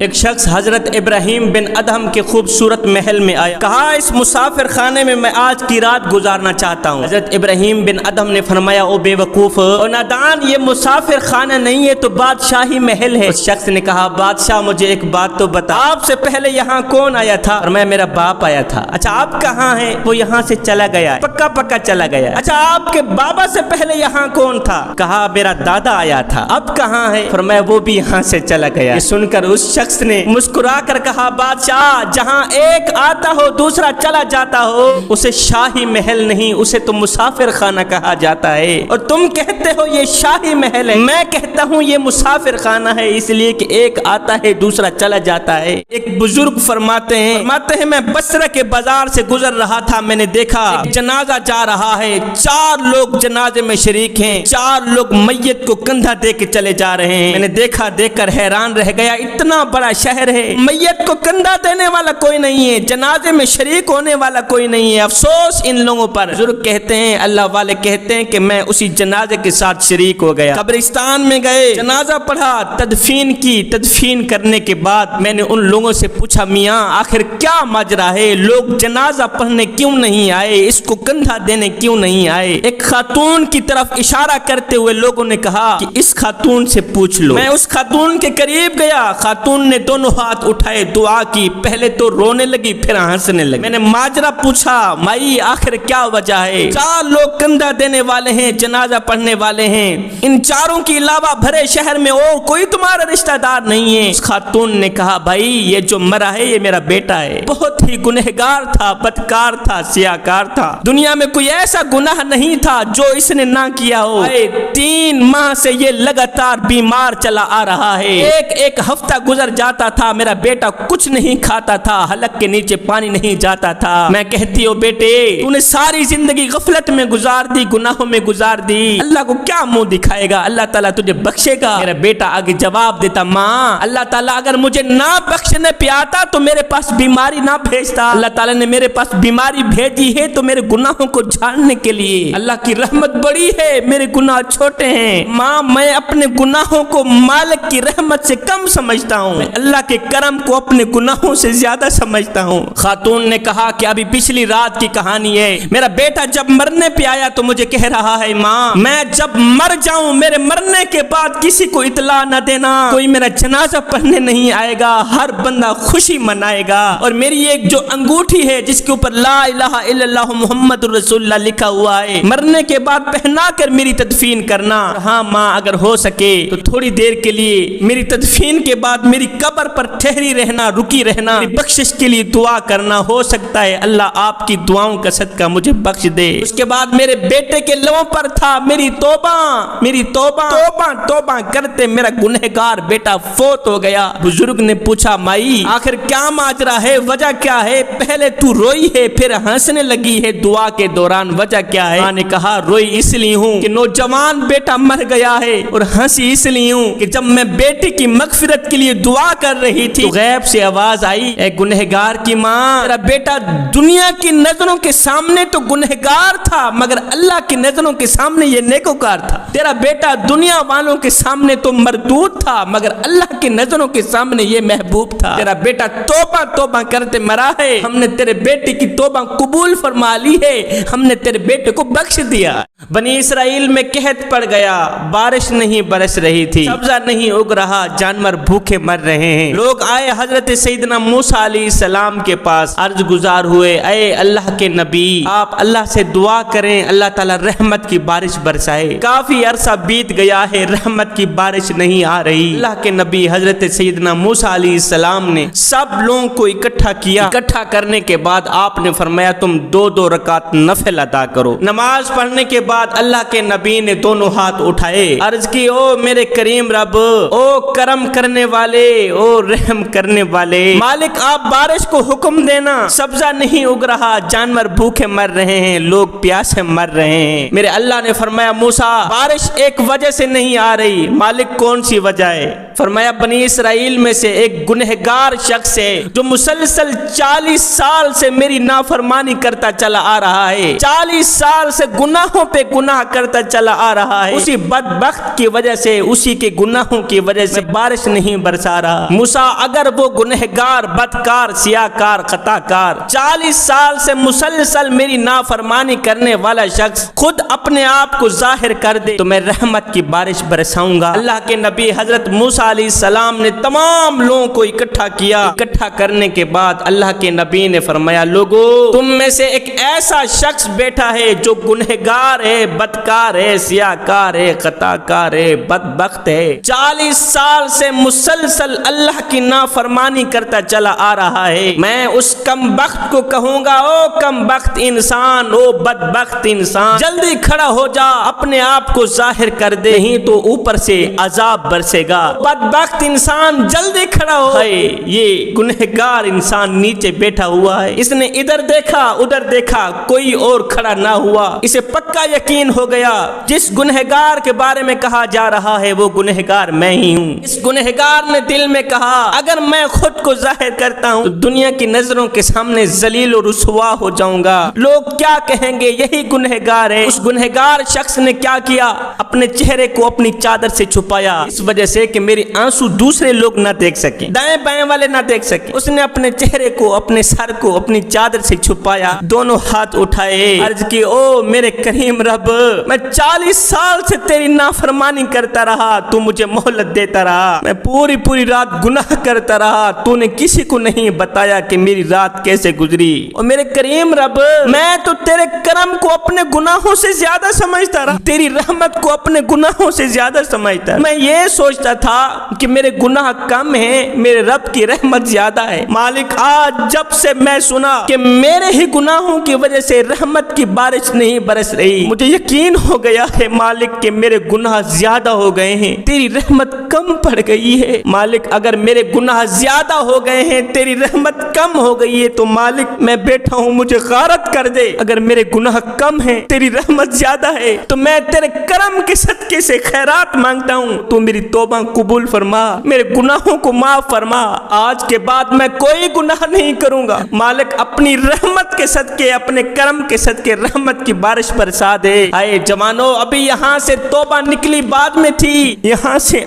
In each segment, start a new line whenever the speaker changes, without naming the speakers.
ایک شخص حضرت ابراہیم بن ادہم کے خوبصورت محل میں آیا، کہا اس مسافر خانے میں آج کی رات گزارنا چاہتا ہوں۔ حضرت ابراہیم بن ادہم نے فرمایا، او بے وقوف اور نادان، یہ مسافر خانہ نہیں ہے تو بادشاہی محل ہے۔ اس شخص نے کہا، بادشاہ مجھے ایک بات تو بتا، آپ سے پہلے یہاں کون آیا تھا؟ فرمایا، میرا باپ آیا تھا۔ اچھا آپ کہاں ہیں؟ وہ یہاں سے چلا گیا ہے، پکا پکا چلا گیا ہے۔ اچھا آپ کے بابا سے پہلے یہاں کون تھا؟ کہا میرا دادا آیا تھا۔ اب کہاں ہے؟ فرمایا وہ بھی یہاں سے چلا گیا۔ یہ سن کر اس شخص نے مسکرا کر کہا، بادشاہ جہاں ایک آتا ہو دوسرا چلا جاتا ہو اسے شاہی محل نہیں، اسے تو مسافر خانہ کہا جاتا ہے، اور تم کہتے ہو یہ شاہی محل ہے، میں کہتا ہوں یہ مسافر خانہ ہے، اس لیے کہ ایک آتا ہے دوسرا چلا جاتا ہے۔ ایک بزرگ فرماتے ہیں میں بصرہ کے بازار سے گزر رہا تھا، میں نے دیکھا ایک جنازہ جا رہا ہے، 4 لوگ جنازے میں شریک ہیں، 4 لوگ میت کو کندھا دے کے چلے جا رہے ہیں۔ میں نے دیکھا، دیکھ کر حیران رہ گیا، اتنا بڑا شہر ہے، میت کو کندھا دینے والا کوئی نہیں ہے، جنازے میں شریک ہونے والا کوئی نہیں ہے، افسوس ان لوگوں پر۔ بزرگ کہتے ہیں، اللہ والے کہتے ہیں کہ میں اسی جنازے کے ساتھ شریک ہو گیا، قبرستان میں گئے، جنازہ پڑھا، تدفین کی، تدفین کرنے کے بعد میں نے ان لوگوں سے پوچھا، میاں آخر کیا ماجرا ہے، لوگ جنازہ پڑھنے کیوں نہیں آئے، اس کو کندھا دینے کیوں نہیں آئے؟ ایک خاتون کی طرف اشارہ کرتے ہوئے لوگوں نے کہا کہ اس خاتون سے پوچھ لو۔ میں اس خاتون کے قریب گیا، خاتون نے دونوں ہاتھ اٹھائے، دعا کی، پہلے تو رونے لگی پھر ہنسنے لگی۔ میں نے ماجرا پوچھا، مائی آخر کیا وجہ ہے؟ 4 لوگ کندھا دینے والے ہیں، جنازہ پڑھنے والے ہیں، ان 4 کے علاوہ بھرے شہر میں اور کوئی تمہارا رشتہ دار نہیں ہے؟ اس خاتون نے کہا، بھائی یہ جو مرا ہے یہ میرا بیٹا ہے، بہت ہی گنہگار تھا، بدکار تھا، سیاکار تھا، دنیا میں کوئی ایسا گناہ نہیں تھا جو اس نے نہ کیا ہو، 3 ماہ سے یہ لگاتار بیمار چلا آ رہا ہے، ایک ہفتہ گزر جاتا تھا میرا بیٹا کچھ نہیں کھاتا تھا، حلق کے نیچے پانی نہیں جاتا تھا۔ میں کہتی ہوں بیٹے تو نے ساری زندگی غفلت میں گزار دی، گناہوں میں گزار دی، اللہ کو کیا منہ دکھائے گا؟ اللہ تعالیٰ تجھے بخشے گا؟ میرا بیٹا آگے جواب دیتا، ماں اللہ تعالیٰ اگر مجھے نہ بخشنے پہ آتا تو میرے پاس بیماری نہ بھیجتا، اللہ تعالیٰ نے میرے پاس بیماری بھیجی ہے تو میرے گناہوں کو جھاڑنے کے لیے، اللہ کی رحمت بڑی ہے میرے گناہ چھوٹے ہیں، ماں میں اپنے گناہوں کو مالک کی رحمت سے کم سمجھتا ہوں، میں اللہ کے کرم کو اپنے گناہوں سے زیادہ سمجھتا ہوں۔ خاتون نے کہا کہ ابھی پچھلی رات کی کہانی ہے، میرا بیٹا جب مرنے پہ آیا تو مجھے کہہ رہا ہے، ماں میں جب مر جاؤں میرے مرنے کے بعد کسی کو اطلاع نہ دینا، کوئی میرا جنازہ پڑھنے نہیں آئے گا، ہر بندہ خوشی منائے گا، اور میری ایک جو انگوٹھی ہے جس کے اوپر لا الہ الا اللہ محمد رسول اللہ لکھا ہوا ہے، مرنے کے بعد پہنا کر میری تدفین کرنا۔ ہاں ماں اگر ہو سکے تو تھوڑی دیر کے لیے میری تدفین کے بعد میری قبر پر ٹھہری رہنا، رکی رہنا، میری بخشش کے لیے دعا کرنا، ہو سکتا ہے اللہ آپ کی دعاؤں کا صدقہ مجھے بخش دے۔ اس کے بعد میرے بیٹے کے لبوں پر تھا، میری توبہ توبہ توبہ کرتے میرا گنہگار بیٹا فوت ہو گیا۔ بزرگ نے پوچھا، مائی آخر کیا ماجرا ہے، وجہ کیا ہے؟ پہلے تو روئی ہے پھر ہنسنے لگی ہے دعا کے دوران، وجہ کیا ہے؟ ماں نے کہا، روئی اس لیے ہوں کہ نوجوان بیٹا مر گیا ہے، اور ہنسی اس لیے ہوں کہ جب میں بیٹے کی مغفرت کے لیے دعا کر رہی تھی غیب سے آواز آئی، اے گنہگار کی ماں، تیرا بیٹا دنیا کی نظروں کے سامنے تو گنہگار تھا مگر اللہ کی نظروں کے سامنے یہ نیکوکار تھا، تیرا بیٹا دنیا والوں کے سامنے تو مردود تھا مگر اللہ کی نظروں کے سامنے یہ محبوب تھا، تیرا بیٹا توبہ توبہ کرتے مرا ہے، ہم نے تیرے بیٹے کی توبہ قبول فرما لی ہے، ہم نے تیرے بیٹے کو بخش دیا۔ بنی اسرائیل میں قحط پڑ گیا، بارش نہیں برس رہی تھی، سبزہ نہیں اگ رہا، جانور بھوکے مر رہے ہیں، لوگ آئے حضرت سیدنا موسیٰ علیہ السلام کے پاس، عرض گزار ہوئے، اے اللہ کے نبی آپ اللہ سے دعا کریں اللہ تعالی رحمت کی بارش برسائے، کافی عرصہ بیت گیا ہے رحمت کی بارش نہیں آ رہی۔ اللہ کے نبی حضرت سیدنا موسیٰ علیہ السلام نے سب لوگوں کو اکٹھا کیا، اکٹھا کرنے کے بعد آپ نے فرمایا تم 2 رکعت نفل ادا کرو۔ نماز پڑھنے کے بعد اللہ کے نبی نے دونوں ہاتھ اٹھائے، عرض کی، او میرے کریم رب، او کرم کرنے والے، او رحم کرنے والے مالک، آپ بارش کو حکم دینا، سبزہ نہیں اگ رہا، جانور بھوکے مر رہے ہیں، لوگ پیاسے مر رہے ہیں۔ میرے اللہ نے فرمایا، موسیٰ بارش ایک وجہ سے نہیں آ رہی، مالک کون سی وجہ ہے؟ فرمایا، بنی اسرائیل میں سے ایک گنہگار شخص ہے جو مسلسل 40 سال سے میری نافرمانی کرتا چلا آ رہا ہے، 40 سال سے گناہوں پہ پہ گناہ کرتا چلا آ رہا ہے، اسی بدبخت کی وجہ سے، اسی کے گناہوں کی وجہ سے بارش نہیں برسا رہا۔ موسیٰ اگر وہ گنہگار، بدکار، سیاہکار، خطا کار 40 سال سے مسلسل میری نافرمانی کرنے والا شخص خود اپنے آپ کو ظاہر کر دے تو میں رحمت کی بارش برساؤں گا۔ اللہ کے نبی حضرت موسیٰ علیہ السلام نے تمام لوگوں کو اکٹھا کیا۔ اکٹھا کرنے کے بعد اللہ کے نبی نے فرمایا، لوگو تم میں سے ایک ایسا شخص بیٹھا ہے جو گنہگار ہے، بدکار ہے، سیاہکار ہے، خطا کار ہے، بدبخت ہے، 40 سال سے مسلسل اللہ کی نافرمانی کرتا چلا آ رہا ہے۔ میں اس کم بخت کو کہوں گا، او کم بخت انسان، او بدبخت انسان، جلدی کھڑا ہو جا، اپنے آپ کو ظاہر کر دے، نہیں تو اوپر سے عذاب برسے گا۔ بدبخت انسان جلدی کھڑا ہو۔ یہ گنہگار انسان نیچے بیٹھا ہوا ہے، اس نے ادھر دیکھا ادھر دیکھا، کوئی اور کھڑا نہ ہوا۔ اسے پکا یقین ہو گیا جس گنہگار کے بارے میں کہا جا رہا ہے وہ گنہگار میں ہی ہوں۔ اس گنہگار نے دل میں کہا، اگر میں خود کو ظاہر کرتا ہوں تو دنیا کی نظروں کے سامنے ذلیل و رسوا ہو جاؤں گا، لوگ کیا کہیں گے، یہی گنہگار ہے۔ اس گنہگار شخص نے کیا کیا، اپنے چہرے کو اپنی چادر سے چھپایا، اس وجہ سے کہ میرے آنسو دوسرے لوگ نہ دیکھ سکیں، دائیں بائیں والے نہ دیکھ سکیں۔ اس نے اپنے چہرے کو، اپنے سر کو اپنی چادر سے چھپایا، دونوں ہاتھ اٹھائے، عرض کی، او میرے کریم رب، میں 40 سال سے تیری نافرمانی کرتا رہا، تو مجھے مہلت دیتا رہا، میں پوری رات گناہ کرتا رہا، تو نے کسی کو نہیں بتایا کہ میری رات کیسے گزری، اور میرے کریم رب میں تو تیرے کرم کو اپنے گناہوں سے زیادہ سمجھتا رہا، تیری رحمت کو اپنے گناہوں سے زیادہ سمجھتا رہا۔ میں یہ سوچتا تھا کہ میرے گناہ کم ہیں، میرے رب کی رحمت زیادہ ہے۔ مالک آج جب سے میں سنا کہ میرے ہی گناہوں کی وجہ سے رحمت کی بارش نہیں برس رہی، مجھے یقین ہو گیا ہے مالک کہ میرے گناہ زیادہ ہو گئے ہیں، تیری رحمت کم پڑ گئی ہے۔ مالک اگر میرے گناہ زیادہ ہو گئے ہیں، تیری رحمت کم ہو گئی ہے تو مالک میں بیٹھا ہوں، مجھے غارت کر دے۔ اگر میرے گناہ کم ہیں، تیری رحمت زیادہ ہے تو میں تیرے کرم کے صدقے سے خیرات مانگتا ہوں، تو میری توبہ قبول فرما، میرے گناہوں کو معاف فرما، آج کے بعد میں کوئی گناہ نہیں کروں گا۔ مالک اپنی رحمت کے صدقے، اپنے کرم کے صدقے رحمت کی بارش برسا دے۔ اے جوانو، ابھی یہاں سے توبہ نکلی بعد میں تھی، یہاں سے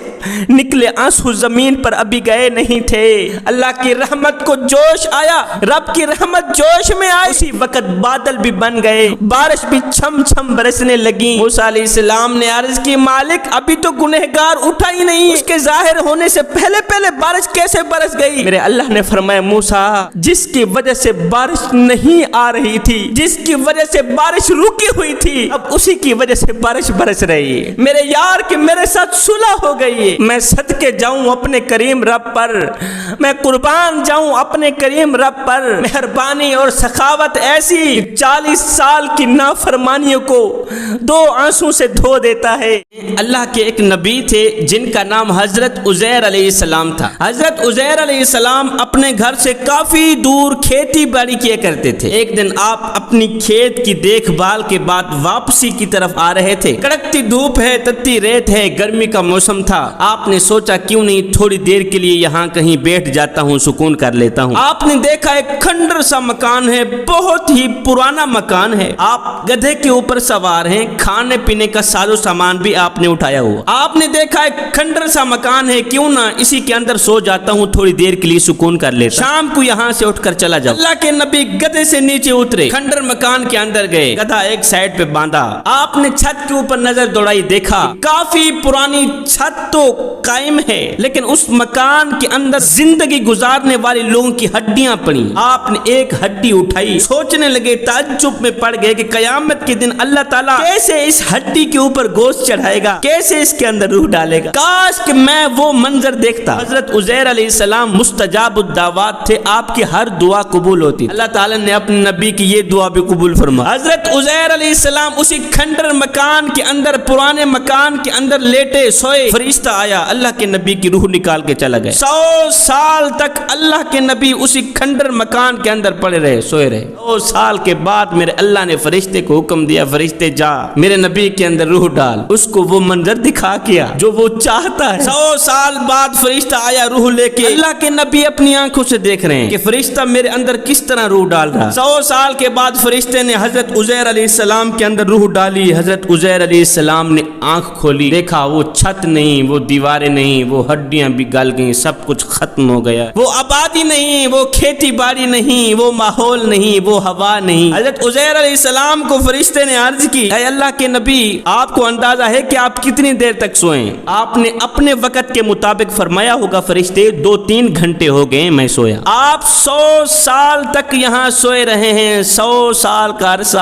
نکلے آنسو زمین پر ابھی گئے نہیں تھے۔ اللہ کی رحمت کو جوش آیا، رب کی رحمت جوش میں آئی، اسی وقت بادل بھی بن گئے، بارش بھی چھم چھم برسنے لگی۔ موسیٰ علیہ السلام نے عرض کی، مالک ابھی تو گنہگار اٹھا ہی نہیں، اس کے ظاہر ہونے سے پہلے بارش کیسے برس گئی؟ میرے اللہ نے فرمایا، موسیٰ جس کی وجہ سے بارش نہیں آ رہی تھی، جس کی وجہ سے بارش رکی ہوئی تھی، اب اسی کی وجہ سے بارش برس رہی ہے۔ میرے یار کہ میرے ساتھ صلح ہو گئی ہے، میں صدقے جاؤں اپنے کریم رب پر، میں قربان جاؤں اپنے کریم رب پر۔ مہربانی اور سخاوت ایسی 40 سال کی نافرمانیوں کو 2 آنسوں سے دھو دیتا ہے۔ اللہ کے ایک نبی تھے جن کا نام حضرت عزیر علیہ السلام تھا۔ حضرت عزیر علیہ السلام اپنے گھر سے کافی دور کھیتی باڑی کیا کرتے تھے۔ ایک دن آپ اپنی کھیت کی دیکھ بھال کے بعد واپسی کی طرف آ رہے تھے، کڑکتی دھوپ ہے، تتی ریت ہے، گرمی کا موسم تھا۔ آپ نے سوچا کیوں نہیں تھوڑی دیر کے لیے یہاں کہیں بیٹھ جاتا ہوں، سکون کر لیتا ہوں۔ آپ نے دیکھا ایک کھنڈر سا مکان ہے، بہت ہی پرانا مکان ہے، آپ گدھے کے اوپر سوار ہیں، کھانے پینے کا ساز و سامان بھی آپ نے اٹھایا ہوا۔ آپ نے دیکھا ایک کھنڈر سا مکان ہے، کیوں نہ اسی کے اندر سو جاتا ہوں، تھوڑی دیر کے لیے سکون کر لیتا، شام کو یہاں سے اٹھ کر چلا جاؤ۔ اللہ کے نبی گدھے سے نیچے اترے، کھنڈر مکان کے اندر گئے، گدھا ایک سائڈ پہ باندھا۔ آپ نے چھت کے اوپر نظر دوڑائی، دیکھا کافی پرانی چھت تو قائم ہے لیکن اس مکان کے اندر زندگی گزارنے والے لوگوں کی ہڈیاں پڑی۔ آپ نے ایک ہڈی اٹھائی، سوچنے لگے، تعجب میں پڑ گئے کہ قیامت کے دن اللہ تعالیٰ کیسے اس ہڈی کے اوپر گوشت چڑھائے گا، کیسے اس کے اندر روح ڈالے گا، کاش کہ میں وہ منظر دیکھتا۔ حضرت عزیر علیہ السلام مستجاب الدعوات تھے، آپ کی ہر دعا قبول ہوتی، اللہ تعالیٰ نے اپنے نبی کی یہ دعا بھی قبول فرما۔ حضرت عزیر علیہ السلام اسی کھنڈر مکان کے اندر، پرانے مکان کے اندر لیٹے سوئے، فرشتہ آیا، اللہ کے نبی کی روح نکال کے چلا گیا۔ 100 سال تک اللہ کے نبی اسی کھنڈر مکان کے اندر پڑے رہے، سوئے رہے۔ 100 سال کے بعد میرے اللہ نے فرشتے کو حکم دیا، فرشتے جا میرے نبی کے اندر روح ڈال، اس کو وہ منظر دکھا کیا جو وہ چاہتا ہے۔ 100 سال بعد فرشتہ آیا روح لے کے، اللہ کے نبی اپنی آنکھوں سے دیکھ رہے ہیں کہ فرشتہ میرے اندر کس طرح روح ڈال رہا۔ 100 سال کے بعد فرشتے نے حضرت عزیر علیہ السلام کے اندر اندر روح ڈالی، حضرت عزیر علیہ السلام نے آنکھ کھولی، دیکھا وہ چھت نہیں، وہ دیواریں نہیں، وہ ہڈیاں بھی گل گئیں، سب کچھ ختم ہو گیا، وہ آبادی نہیں، وہ کھیتی باڑی نہیں، وہ ماحول نہیں، وہ ہوا نہیں۔ حضرت عزیر علیہ السلام کو فرشتے نے عرض کی، اے اللہ کے نبی، آپ کو اندازہ ہے کہ آپ کتنی دیر تک سوئیں؟ آپ نے اپنے وقت کے مطابق فرمایا ہوگا فرشتے 2-3 گھنٹے ہو گئے میں سویا۔ آپ 100 سال تک یہاں سوئے رہے ہیں، 100 سال کا عرصہ،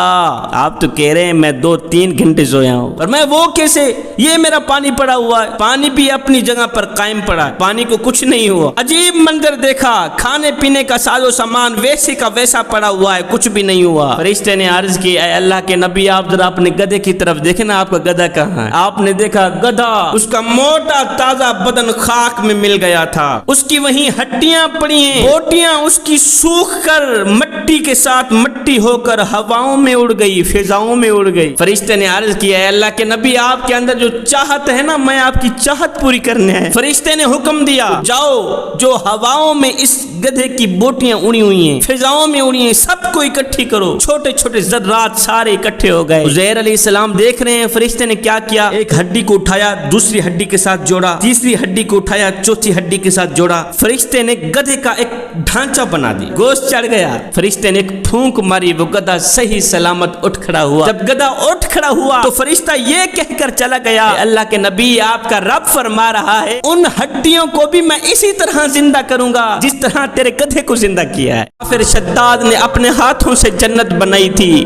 آپ تو کہہ رہے ہیں میں 2-3 گھنٹے سویا ہوں، اور میں وہ کیسے؟ یہ میرا پانی پڑا ہوا ہے، پانی بھی اپنی جگہ پر قائم پڑا ہے، پانی کو کچھ نہیں ہوا۔ عجیب منظر دیکھا، کھانے پینے کا ساز و سامان ویسے کا ویسا پڑا ہوا ہے، کچھ بھی نہیں ہوا۔ فرشتے نے عرض کی، اے اللہ کے نبی، آپ ذرا اپنے گدھے کی طرف دیکھیں نا، آپ کا گدھا کہاں ہے؟ آپ نے دیکھا گدھا، اس کا موٹا تازہ بدن خاک میں مل گیا تھا، اس کی وہیں ہڈیاں پڑی ہیں، بوٹیاں اس کی سوکھ کر مٹی کے ساتھ مٹی ہو کر ہواؤں میں اڑ گئی، فضاؤں میں اڑ گئی۔ فرشتے نے عرض کیا، اے اللہ کے نبی، آپ کے اندر جو چاہت ہے نا، میں آپ کی چاہت پوری کرنے ہے۔ فرشتے نے حکم دیا، جاؤ جو ہواؤں میں اس گدھے کی بوٹیاں اڑی ہوئی ہیں، فضاؤں میں اڑی ہیں، سب کو اکٹھی کرو۔ چھوٹے چھوٹے ذرات سارے اکٹھے ہو گئے۔ عزیر علیہ السلام دیکھ رہے ہیں فرشتے نے کیا کیا، ایک ہڈی کو اٹھایا، دوسری ہڈی کے ساتھ جوڑا، تیسری ہڈی کو اٹھایا، چوتھی ہڈی کے ساتھ جوڑا۔ فرشتے نے گدھے کا ایک ڈھانچہ بنا دی، گوشت چڑھ گیا۔ فرشتے نے ایک پھونک ماری، وہ گدھا صحیح سلامت اٹھ کھڑا ہوا۔ جب گدھا اٹھ کھڑا ہوا تو فرشتہ یہ کہہ کر چلا گیا، اللہ کے نبی، آپ کا رب فرما رہا ہے ان ہڈیوں کو بھی میں اسی طرح زندہ کروں گا جس طرح تیرے گدھے کو زندہ کیا ہے۔ پھر شداد نے اپنے ہاتھوں سے جنت بنائی تھی،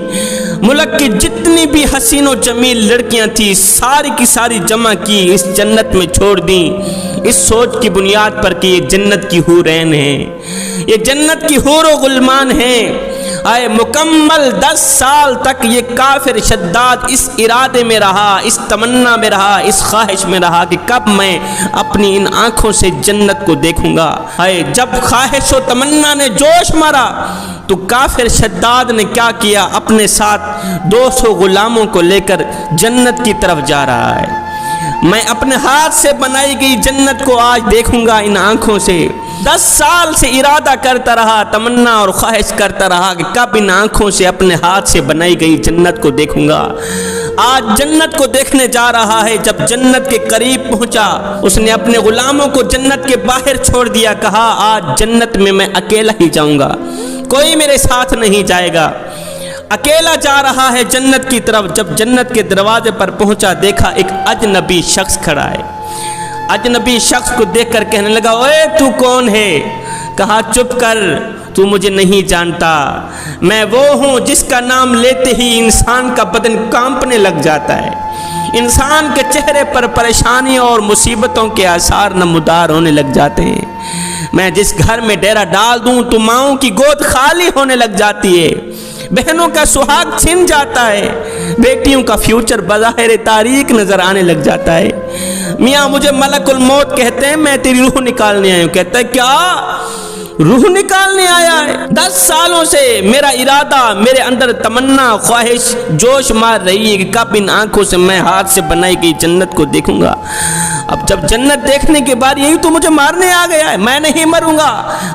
ملک کی جتنی بھی حسین و جمیل لڑکیاں تھی ساری کی ساری جمع کی، اس جنت میں چھوڑ دیں، اس سوچ کی بنیاد پر کہ یہ جنت کی حورین ہیں، یہ جنت کی حور و غلمان ہیں۔ آئے مکمل 10 سال تک یہ کافر شداد اس ارادے میں رہا، اس تمنا میں رہا، اس خواہش میں رہا کہ کب میں اپنی ان آنکھوں سے جنت کو دیکھوں گا۔ آئے جب خواہش و تمنا نے جوش مارا تو کافر شداد نے کیا کیا، اپنے ساتھ 200 غلاموں کو لے کر جنت کی طرف جا رہا ہے۔ میں اپنے ہاتھ سے بنائی گئی جنت کو آج دیکھوں گا ان آنکھوں سے۔ 10 سال سے ارادہ کرتا رہا، تمنا اور خواہش کرتا رہا کہ کب ان آنکھوں سے اپنے ہاتھ سے بنائی گئی جنت کو دیکھوں گا۔ آج جنت کو دیکھنے جا رہا ہے۔ جب جنت کے قریب پہنچا اس نے اپنے غلاموں کو جنت کے باہر چھوڑ دیا، کہا آج جنت میں اکیلا ہی جاؤں گا، کوئی میرے ساتھ نہیں جائے گا، اکیلا جا رہا ہے جنت کی طرف۔ جب جنت کے دروازے پر پہنچا دیکھا ایک اجنبی شخص کھڑا ہے۔ اجنبی شخص کو دیکھ کر کہنے لگا، اوے تو کون ہے؟ کہا چپ کر، تو مجھے نہیں جانتا، میں وہ ہوں جس کا نام لیتے ہی انسان کا بدن کانپنے لگ جاتا ہے، انسان کے چہرے پر پریشانیوں اور مصیبتوں کے آثار نمودار ہونے لگ جاتے ہیں، میں جس گھر میں ڈیرا ڈال دوں تو ماؤں کی گود خالی ہونے لگ جاتی ہے، بہنوں کا سہاگ چھن جاتا ہے، بیٹیوں کا فیوچر بظاہر تاریک نظر آنے لگ جاتا ہے۔ میاں مجھے ملک الموت کہتے ہیں، میں تیری روح نکالنے آیا ہوں۔ کہتا ہے کیا روح نکالنے آیا ہے؟ 10 سالوں سے میرا ارادہ، میرے اندر تمنا خواہش جوش مار رہی ہے کہ کب ان آنکھوں سے میں ہاتھ سے بنائی گئی جنت کو دیکھوں گا۔ اب جب جنت دیکھنے کے بعد یہی تو مجھے مارنے آ گیا ہے، میں نہیں مروں گا،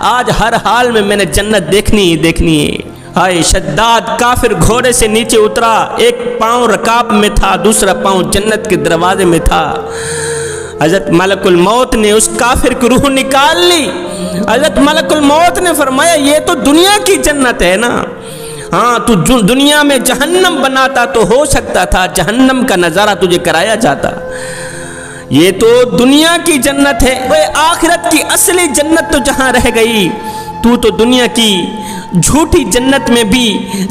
آج ہر حال میں میں نے جنت دیکھنی ہی دیکھنی ہے۔ ہائے شداد کافر گھوڑے سے نیچے اترا، ایک پاؤں رکاب میں تھا، دوسرا پاؤں جنت کے دروازے میں تھا۔ حضرت ملک الموت نے اس کافر کی روح نکال لی۔ حضرت ملک الموت نے فرمایا یہ تو دنیا کی جنت ہے نا، ہاں تو دنیا میں جہنم بناتا تو ہو سکتا تھا جہنم کا نظارہ تجھے کرایا جاتا، یہ تو دنیا کی جنت ہے، وہ آخرت کی اصلی جنت تو جہاں رہ گئی، تو دنیا کی جھوٹی جنت میں بھی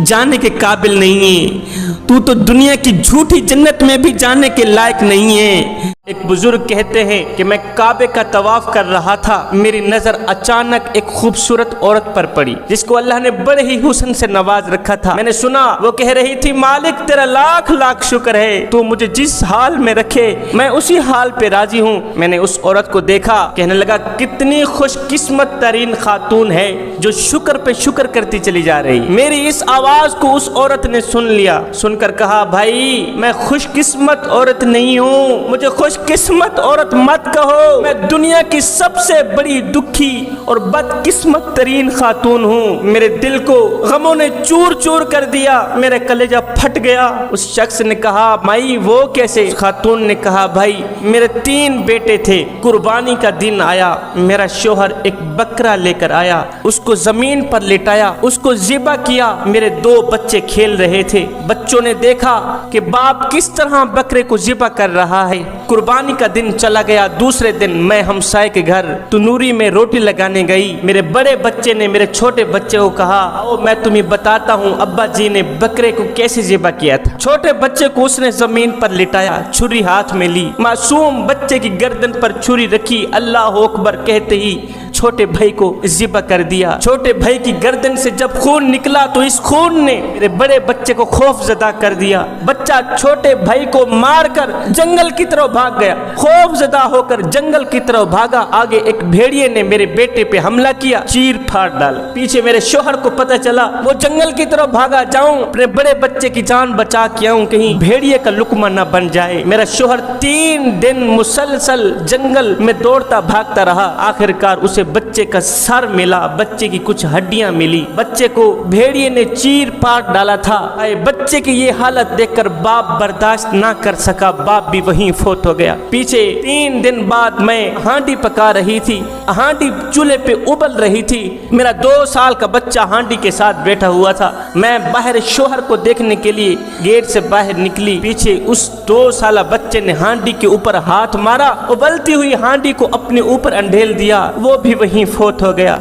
جانے کے قابل نہیں ہے، تو دنیا کی جھوٹی جنت میں بھی جانے کے لائق نہیں ہے۔ ایک بزرگ کہتے ہیں کہ میں کعبے کا طواف کر رہا تھا، میری نظر اچانک ایک خوبصورت عورت پر پڑی جس کو اللہ نے بڑے ہی حسن سے نواز رکھا تھا۔ میں نے سنا وہ کہہ رہی تھی، مالک تیرا لاکھ لاکھ شکر ہے، تو مجھے جس حال میں رکھے میں اسی حال پہ راضی ہوں۔ میں نے اس عورت کو دیکھا، کہنے لگا کتنی خوش قسمت ترین خاتون ہے جو شکر پہ شکر کرتی چلی جا رہی۔ میری اس آواز کو اس عورت نے سن لیا، سن کر کہا، بھائی میں خوش قسمت عورت نہیں ہوں، مجھے خوش خوش قسمت عورت مت کہو، میں دنیا کی سب سے بڑی دکھی اور بدقسمت ترین خاتون ہوں۔ میرے دل کو غموں نے چور چور کر دیا، میرا کلیجہ پھٹ گیا۔ اس شخص نے کہا مائی وہ کیسے؟ خاتون نے کہا بھائی میرے 3 بیٹے تھے، قربانی کا دن آیا، میرا شوہر ایک بکرا لے کر آیا، اس کو زمین پر لٹایا، اس کو ذبح کیا، میرے 2 بچے کھیل رہے تھے، بچوں نے دیکھا کہ باپ کس طرح بکرے کو ذبح کر رہا ہے۔ قربانی کا دن چلا گیا، دوسرے دن میں ہمسائے کے گھر تنوری میں روٹی لگانے گئی، میرے بڑے بچے نے میرے چھوٹے بچے کو کہا آؤ میں تمہیں بتاتا ہوں ابا جی نے بکرے کو کیسے ذبح کیا تھا۔ چھوٹے بچے کو اس نے زمین پر لٹایا، چھری ہاتھ میں لی، معصوم بچے کی گردن پر چھری رکھی، اللہ اکبر کہتے ہی چھوٹے بھائی کو ذبح کر دیا۔ چھوٹے بھائی کی گردن سے جب خون نکلا تو اس خون نے میرے بڑے بچے کو خوف زدہ کر دیا۔ بچہ چھوٹے بھائی کو مار کر جنگل کی طرف بھاگ گیا، خوف زدہ ہو کر جنگل کی طرف بھاگا۔ آگے ایک بھیڑیے نے میرے بیٹے پہ حملہ کیا، چیر پھاڑ ڈال۔ پیچھے میرے شوہر کو پتہ چلا، وہ جنگل کی طرف بھاگا، جاؤں اپنے بڑے بچے کی جان بچا کے آؤں، کہیں بھیڑیے کا لقمہ نہ بن جائے۔ میرا شوہر 3 دن مسلسل جنگل میں دوڑتا بھاگتا رہا، آخرکار اسے بچے کا سر ملا، بچے کی کچھ ہڈیاں ملی، بچے کو بھیڑیے نے چیر پھاڑ ڈالا تھا۔ بچے کی یہ حالت دیکھ کر باپ برداشت نہ کر سکا، باپ بھی وہیں فوت ہو گیا۔ پیچھے 3 دن بعد میں ہانڈی پکا رہی تھی، ہانڈی چولہے پہ ابل رہی تھی، میرا 2 سال کا بچہ ہانڈی کے ساتھ بیٹھا ہوا تھا۔ میں باہر شوہر کو دیکھنے کے لیے گیٹ سے باہر نکلی، پیچھے اس 2 سالہ بچے نے ہانڈی کے اوپر ہاتھ مارا، ابلتی ہوئی ہانڈی کو اپنے اوپر انڈھیل دیا، وہ بھی وہیں فوت ہو گیا۔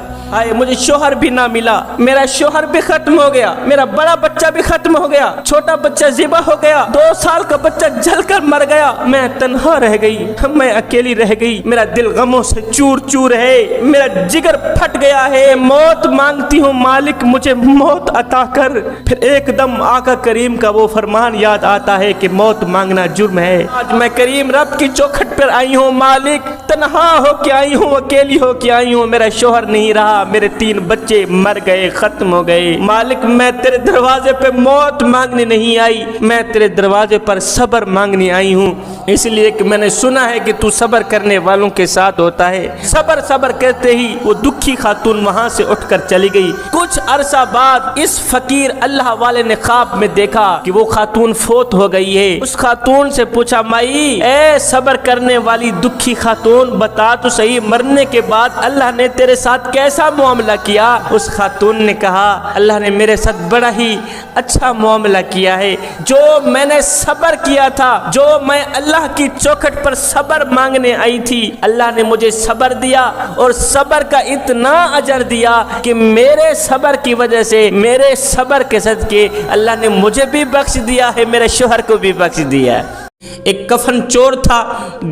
مجھے شوہر بھی نہ ملا، میرا شوہر بھی ختم ہو گیا، میرا بڑا بچہ بھی ختم ہو گیا، چھوٹا بچہ ذبح ہو گیا، 2 سال کا بچہ جل کر مر گیا، میں تنہا رہ گئی، میں اکیلی رہ گئی، میرا دل غموں سے چور چور ہے، میرا جگر پھٹ گیا ہے، موت مانگتی ہوں مالک مجھے موت عطا کر۔ پھر ایک دم آقا کریم کا وہ فرمان یاد آتا ہے کہ موت مانگنا جرم ہے۔ آج میں کریم رب کی چوکھٹ پر آئی ہوں، مالک تنہا ہو کے آئی ہوں، اکیلی ہو کے آئی ہوں، میرا شوہر نہیں رہا، میرے 3 بچے مر گئے، ختم ہو گئے، مالک میں تیرے دروازے پہ موت مانگنے نہیں آئی، میں تیرے دروازے پر صبر مانگنے آئی ہوں، اس لیے کہ میں نے سنا ہے کہ تو صبر کرنے والوں کے ساتھ ہوتا ہے۔ صبر صبر کہتے ہی وہ دکھی خاتون وہاں سے اٹھ کر چلی گئی۔ کچھ عرصہ بعد اس فقیر اللہ والے نے خواب میں دیکھا کہ وہ خاتون فوت ہو گئی ہے۔ اس خاتون سے پوچھا مائی اے صبر کرنے والی دکھی خاتون بتا تو صحیح، مرنے کے بعد اللہ نے تیرے ساتھ کیسا معاملہ کیا؟ اس خاتون نے کہا اللہ نے میرے ساتھ بڑا ہی اچھا معاملہ کیا ہے، جو میں نے صبر کیا تھا، جو میں اللہ کی چوکھٹ پر صبر مانگنے آئی تھی، اللہ نے مجھے صبر دیا اور صبر کا اتنا اجر دیا کہ میرے صبر کی وجہ سے، میرے صبر کے صدقے اللہ نے مجھے بھی بخش دیا ہے، میرے شوہر کو بھی بخش دیا ہے۔ ایک کفن چور تھا،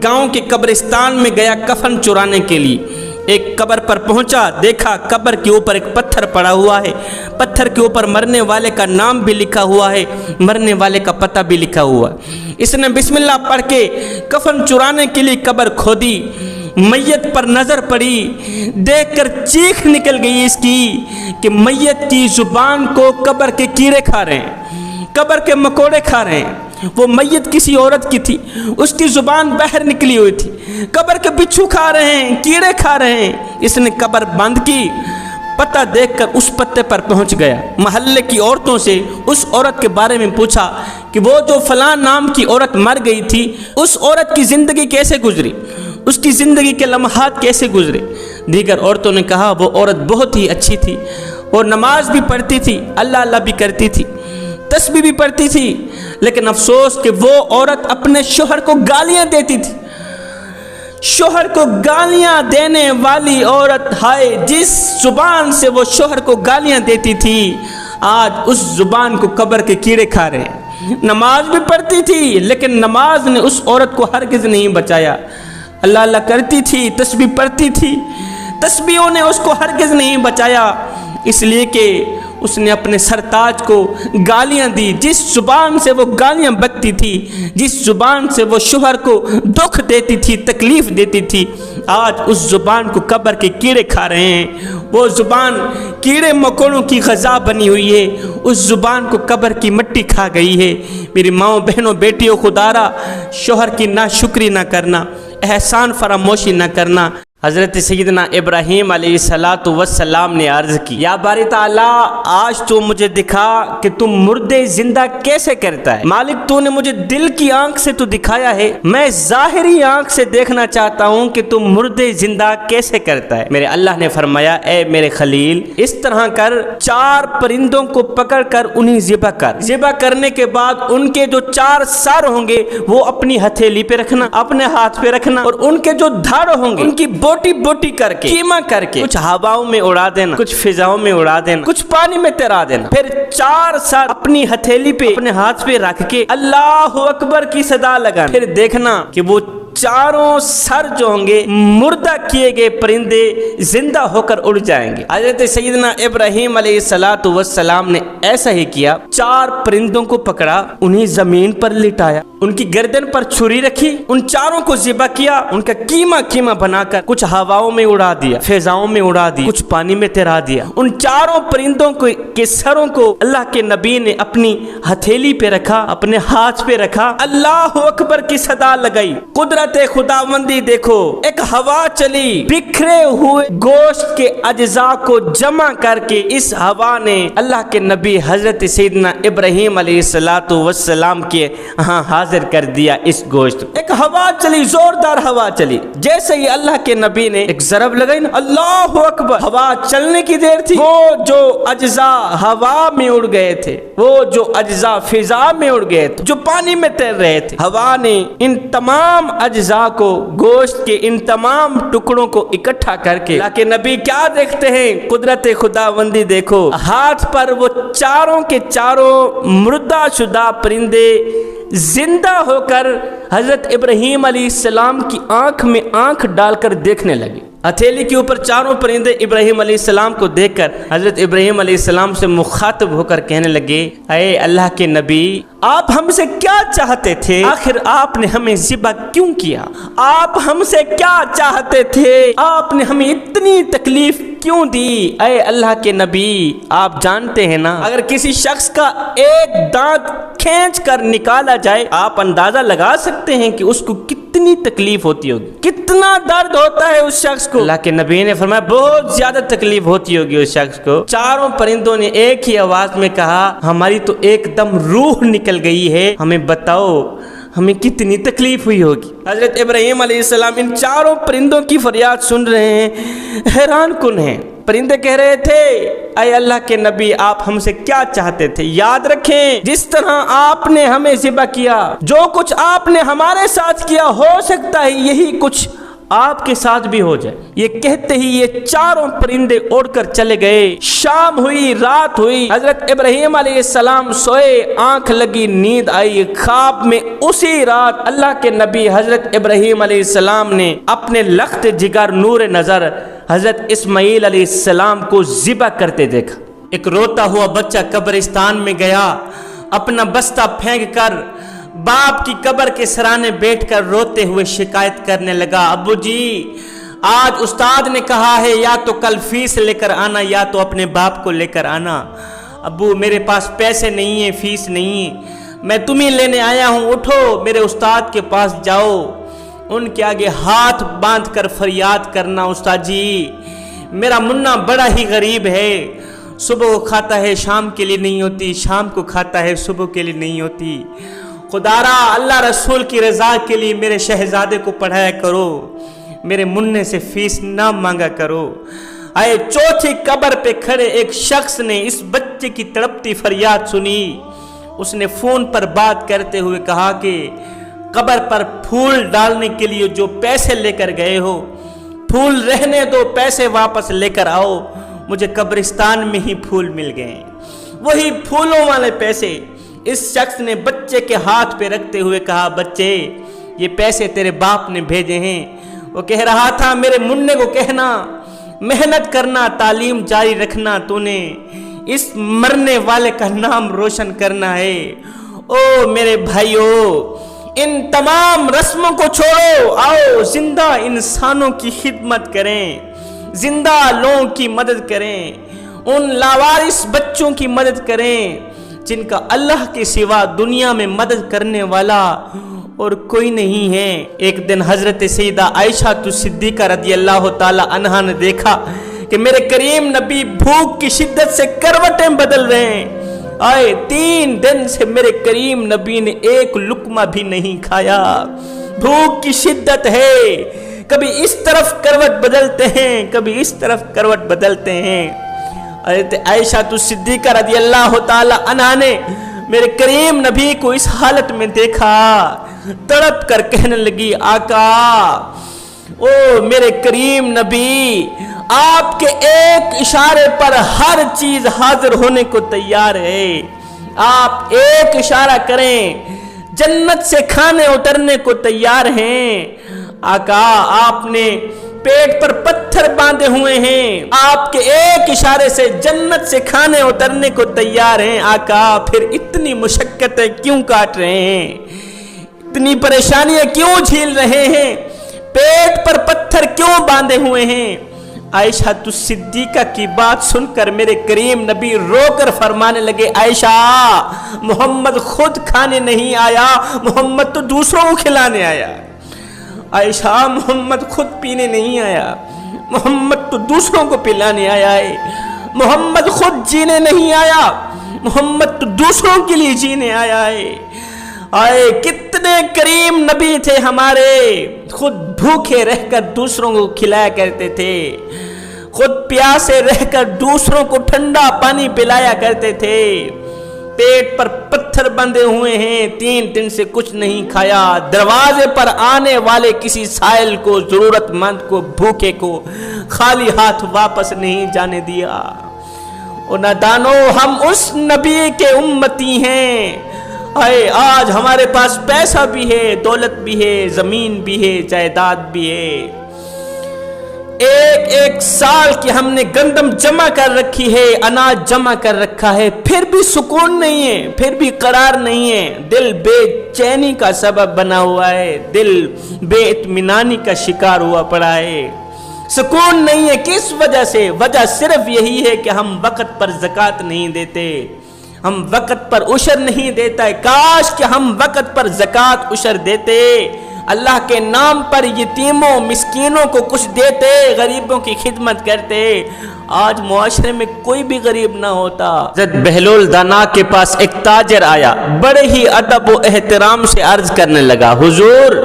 گاؤں کے قبرستان میں گیا کفن چورانے کے لیے۔ ایک قبر پر پہنچا، دیکھا قبر کے اوپر ایک پتھر پڑا ہوا ہے، پتھر کے اوپر مرنے والے کا نام بھی لکھا ہوا ہے، مرنے والے کا پتہ بھی لکھا ہوا ہے۔ اس نے بسم اللہ پڑھ کے کفن چرانے کے لیے قبر کھودی، میت پر نظر پڑی، دیکھ کر چیخ نکل گئی اس کی کہ میت کی زبان کو قبر کے کیڑے کھا رہے ہیں، قبر کے مکوڑے کھا رہے ہیں۔ وہ میت کسی عورت کی تھی، اس کی زبان باہر نکلی ہوئی تھی، قبر کے بچھو کھا رہے ہیں، کیڑے کھا رہے ہیں۔ اس نے قبر بند کی، پتہ دیکھ کر اس پتے پر پہنچ گیا، محلے کی عورتوں سے اس عورت کے بارے میں پوچھا کہ وہ جو فلاں نام کی عورت مر گئی تھی، اس عورت کی زندگی کیسے گزری، اس کی زندگی کے لمحات کیسے گزرے؟ دیگر عورتوں نے کہا وہ عورت بہت ہی اچھی تھی اور نماز بھی پڑھتی تھی، اللہ اللہ بھی کرتی تھی، تسبیح بھی پڑھتی تھی، لیکن افسوس کہ وہ عورت اپنے شوہر کو گالیاں دیتی تھی۔ شوہر کو گالیاں دینے والی عورت، ہائے جس زبان سے وہ شوہر کو گالیاں دیتی تھی، آج اس زبان کو قبر کے کیڑے کھا رہے ہیں۔ نماز بھی پڑھتی تھی لیکن نماز نے اس عورت کو ہرگز نہیں بچایا، اللہ اللہ کرتی تھی، تسبیح پڑھتی تھی، تسبیحوں نے اس کو ہرگز نہیں بچایا، اس لیے کہ اس نے اپنے سرتاج کو گالیاں دی، جس زبان سے وہ گالیاں بکتی تھی، جس زبان سے وہ شوہر کو دکھ دیتی تھی، تکلیف دیتی تھی، آج اس زبان کو قبر کے کیڑے کھا رہے ہیں۔ وہ زبان کیڑے مکوڑوں کی غذا بنی ہوئی ہے، اس زبان کو قبر کی مٹی کھا گئی ہے۔ میری ماؤں بہنوں بیٹیوں، خدارا شوہر کی ناشکری نہ کرنا، احسان فراموشی نہ کرنا۔ حضرت سیدنا ابراہیم علیہ السلام نے عرض کی، یا باری تعالیٰ آج تو مجھے دکھا کہ تم مردے زندہ کیسے کرتا ہے۔ مالک تو نے مجھے دل کی آنکھ سے تو دکھایا ہے، میں ظاہری آنکھ سے دیکھنا چاہتا ہوں کہ تم مردے زندہ کیسے کرتا ہے۔ میرے اللہ نے فرمایا، اے میرے خلیل اس طرح کر، 4 پرندوں کو پکڑ کر انہیں ذبح کر، ذبح کرنے کے بعد ان کے جو 4 سر ہوں گے وہ اپنی ہتھیلی پہ رکھنا، اپنے ہاتھ پہ رکھنا، اور ان کے جو دھڑ ہوں گے ان کی بوٹی بوٹی کر کے، قیمہ کر کے، کچھ ہواؤں میں اڑا دینا، کچھ فضاؤں میں اڑا دینا، کچھ پانی میں تیرا دینا۔ پھر 4 سر اپنی ہتھیلی پہ، اپنے ہاتھ پہ رکھ کے اللہ اکبر کی صدا لگانا۔ پھر دیکھنا کہ وہ 4 سر جو ہوں گے مردہ کیے گئے پرندے زندہ ہو کر اڑ جائیں گے۔ حضرت سیدنا ابراہیم علیہ السلام نے ایسا ہی کیا، 4 پرندوں کو پکڑا، انہیں زمین پر لٹایا، ان کی گردن پر چھری رکھی، ان 4 کو ذبح کیا، ان کا قیمہ بنا کر کچھ ہواؤں میں اڑا دیا، فضاؤں میں اڑا دیا، کچھ پانی میں تیرا دیا۔ ان 4 پرندوں کے سروں کو اللہ کے نبی نے اپنی ہتھیلی پہ رکھا، اپنے ہاتھ پہ رکھا، اللہ اکبر کی صدا لگائی۔ قدرت خداوندی دیکھو، ایک ہوا چلی، بکھرے ہوئے گوشت کے اجزاء کو جمع کر کے اس ہوا نے اللہ کے نبی حضرت سیدنا ابراہیم علیہ السلام کے ہاں حاضر کر دیا۔ اس گوشت ایک ہوا چلی، زوردار ہوا چلی، جیسے ہی اللہ کے نبی نے ایک ضرب لگائی نا، اللہ اکبر، ہوا چلنے کی دیر تھی، وہ جو اجزاء ہوا میں اڑ گئے تھے، وہ جو اجزاء فضا میں اڑ گئے تھے، جو پانی میں تیر رہے تھے، ہوا نے ان تمام اجزاء کو، گوشت کے ان تمام ٹکڑوں کو اکٹھا کر کے اللہ کے نبی کیا دیکھتے ہیں؟ قدرت خداوندی دیکھو، ہاتھ پر وہ 4 کے 4 مردہ شدہ پرندے زندہ ہو کر حضرت ابراہیم علیہ السلام کی آنکھ میں آنکھ ڈال کر دیکھنے لگے۔ ہتھیلی کے اوپر 4 پرندے ابراہیم علیہ السلام کو دیکھ کر حضرت ابراہیم علیہ السلام سے مخاطب ہو کر کہنے لگے، اے اللہ کے نبی، آپ ہم سے کیا چاہتے تھے؟ آخر آپ نے ہمیں ذبح کیوں کیا؟ آپ ہم سے کیا چاہتے تھے؟ آپ نے ہمیں اتنی تکلیف کیوں دی؟ اے اللہ کے نبی، آپ جانتے ہیں نا، اگر کسی شخص کا ایک دانت کھینچ کر نکالا جائے، آپ اندازہ لگا سکتے ہیں کہ اس کو کتنی تکلیف ہوتی ہوگی، کتنا درد ہوتا ہے اس شخص کو۔ اللہ کے نبی نے فرمایا بہت زیادہ تکلیف ہوتی ہوگی اس شخص کو۔ 4 پرندوں نے ایک ہی آواز میں کہا، ہماری تو ایک دم روح نکل گئی ہے، ہمیں بتاؤ ہمیں کتنی تکلیف ہوئی ہوگی۔ حضرت ابراہیم علیہ السلام ان 4 پرندوں کی فریاد سن رہے ہیں، حیران کن ہیں۔ پرندے کہہ رہے تھے، اے اللہ کے نبی، آپ ہم سے کیا چاہتے تھے؟ یاد رکھیں، جس طرح آپ نے ہمیں ذبح کیا، جو کچھ آپ نے ہمارے ساتھ کیا، ہو سکتا ہے یہی کچھ آپ کے ساتھ بھی ہو جائے۔ یہ کہتے ہی یہ 4 پرندے اڑ کر چلے گئے۔ شام ہوئی، رات ہوئی، حضرت ابراہیم علیہ السلام سوئے، آنکھ لگی، نیند آئی۔ خواب میں اسی رات اللہ کے نبی حضرت ابراہیم علیہ السلام نے اپنے لخت جگر نور نظر حضرت اسماعیل علیہ السلام کو ذبح کرتے دیکھا۔ ایک روتا ہوا بچہ قبرستان میں گیا، اپنا بستہ پھینک کر باپ کی قبر کے سرانے بیٹھ کر روتے ہوئے شکایت کرنے لگا، ابو جی آج استاد نے کہا ہے یا تو کل فیس لے کر آنا یا تو اپنے باپ کو لے کر آنا۔ ابو میرے پاس پیسے نہیں ہیں، فیس نہیں ہے، میں تمہیں لینے آیا ہوں، اٹھو میرے استاد کے پاس جاؤ۔ ان کے آگے ہاتھ باندھ کر فریاد کرنا، استاد جی میرا منا بڑا ہی غریب ہے، صبح کو کھاتا ہے شام کے لیے نہیں ہوتی، شام کو کھاتا ہے صبح کے لیے نہیں ہوتی، خدارا اللہ رسول کی رضا کے لیے میرے شہزادے کو پڑھایا کرو، میرے مننے سے فیس نہ مانگا کرو۔ آئے 4تھی قبر پہ کھڑے ایک شخص نے اس بچے کی تڑپتی فریاد سنی۔ اس نے فون پر بات کرتے ہوئے کہا کہ قبر پر پھول ڈالنے کے لیے جو پیسے لے کر گئے ہو، پھول رہنے دو، پیسے واپس لے کر آؤ، مجھے قبرستان میں ہی پھول مل گئے۔ وہی پھولوں والے پیسے اس شخص نے بچے کے ہاتھ پہ رکھتے ہوئے کہا، بچے یہ پیسے تیرے باپ نے بھیجے ہیں۔ وہ کہہ رہا تھا میرے مننے کو کہنا محنت کرنا، تعلیم جاری رکھنا، تو نے اس مرنے والے کا نام روشن کرنا ہے۔ او میرے بھائیو، ان تمام رسموں کو چھوڑو، آؤ زندہ انسانوں کی خدمت کریں، زندہ لوگوں کی مدد کریں، ان لاوارث بچوں کی مدد کریں جن کا اللہ کے سوا دنیا میں مدد کرنے والا اور کوئی نہیں ہے۔ ایک دن حضرت سیدہ عائشہ صدیقہ رضی اللہ تعالی عنہا نے دیکھا کہ میرے کریم نبی بھوک کی شدت سے کروٹیں بدل رہے ہیں۔ آئے 3 دن سے میرے کریم نبی نے ایک لقمہ بھی نہیں کھایا، بھوک کی شدت ہے، کبھی اس طرف کروٹ بدلتے ہیں، کبھی اس طرف کروٹ بدلتے ہیں۔ حضرت عائشہ صدیقہ رضی اللہ تعالی عنہا نے میرے کریم نبی کو اس حالت میں دیکھا، تڑپ کر کہنے لگی، آقا، او میرے کریم نبی، آپ کے ایک اشارے پر ہر چیز حاضر ہونے کو تیار ہے، آپ ایک اشارہ کریں جنت سے کھانے اترنے کو تیار ہیں۔ آقا، آپ نے پیٹ پر پتھر باندھے ہوئے ہیں، آپ کے ایک اشارے سے جنت سے کھانے اترنے کو تیار ہیں۔ آقا، پھر اتنی مشقتیں کیوں کاٹ رہے ہیں، اتنی پریشانیاں کیوں جھیل رہے ہیں، پیٹ پر پتھر کیوں باندھے ہوئے ہیں؟ عائشہ صدیقہ کی بات سن کر میرے کریم نبی رو کر فرمانے لگے، عائشہ، محمد خود کھانے نہیں آیا، محمد تو دوسروں کو کھلانے آیا۔ عائشہ، محمد خود پینے نہیں آیا، محمد تو دوسروں کو پلانے آیا ہے۔ محمد خود جینے نہیں آیا، محمد تو دوسروں کے لیے جینے آیا ہے۔ آئے کتنے کریم نبی تھے ہمارے، خود بھوکے رہ کر دوسروں کو کھلایا کرتے تھے، خود پیاسے رہ کر دوسروں کو ٹھنڈا پانی پلایا کرتے تھے، پیٹ پر پتھر بندھے ہوئے ہیں، 3 دن سے کچھ نہیں کھایا، دروازے پر آنے والے کسی سائل کو، ضرورت مند کو، بھوکے کو خالی ہاتھ واپس نہیں جانے دیا۔ اور نادانو، ہم اس نبی کے امتی ہیں۔ آج ہمارے پاس پیسہ بھی ہے، دولت بھی ہے، زمین بھی ہے، جائیداد بھی ہے، ایک سال کی ہم نے گندم جمع کر رکھی ہے، اناج جمع کر رکھا ہے، پھر بھی سکون نہیں ہے، پھر بھی قرار نہیں ہے، دل بے چینی کا سبب بنا ہوا ہے، دل بے اطمینانی کا شکار ہوا پڑا ہے، سکون نہیں ہے۔ کس وجہ سے؟ وجہ صرف یہی ہے کہ ہم وقت پر زکوٰۃ نہیں دیتے، ہم وقت پر عشر نہیں دیتا ہے۔ کاش کہ ہم وقت پر زکوٰۃ عشر دیتے، اللہ کے نام پر یتیموں مسکینوں کو کچھ دیتے، غریبوں کی خدمت کرتے، آج معاشرے میں کوئی بھی غریب نہ ہوتا۔ حضرت بہلول دانا کے پاس ایک تاجر آیا، بڑے ہی ادب و احترام سے عرض کرنے لگا، حضور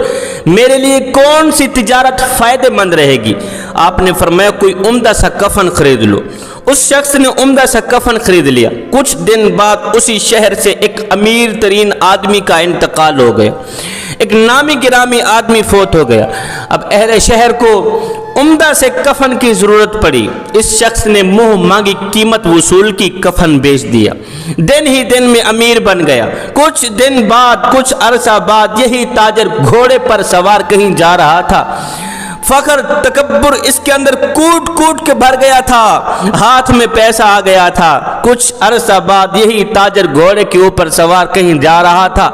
میرے لیے کون سی تجارت فائدہ مند رہے گی؟ آپ نے فرمایا کوئی عمدہ سا کفن خرید لو۔ اس شخص نے عمدہ سا کفن خرید لیا۔ کچھ دن بعد اسی شہر سے ایک امیر ترین آدمی کا انتقال ہو گیا، ایک نامی گرامی آدمی فوت ہو گیا۔ اب اہل شہر کو عمدہ سے کفن کی ضرورت پڑی۔ اس شخص نے منہ مانگی قیمت وصول کی، کفن بیچ دیا، دن ہی دن میں امیر بن گیا۔ کچھ دن بعد، کچھ عرصہ بعد، یہی تاجر گھوڑے پر سوار کہیں جا رہا تھا، فخر تکبر اس کے اندر کوٹ کوٹ کے بھر گیا تھا، ہاتھ میں پیسہ آ گیا تھا۔ کچھ عرصہ بعد یہی تاجر گھوڑے کے اوپر سوار کہیں جا رہا تھا،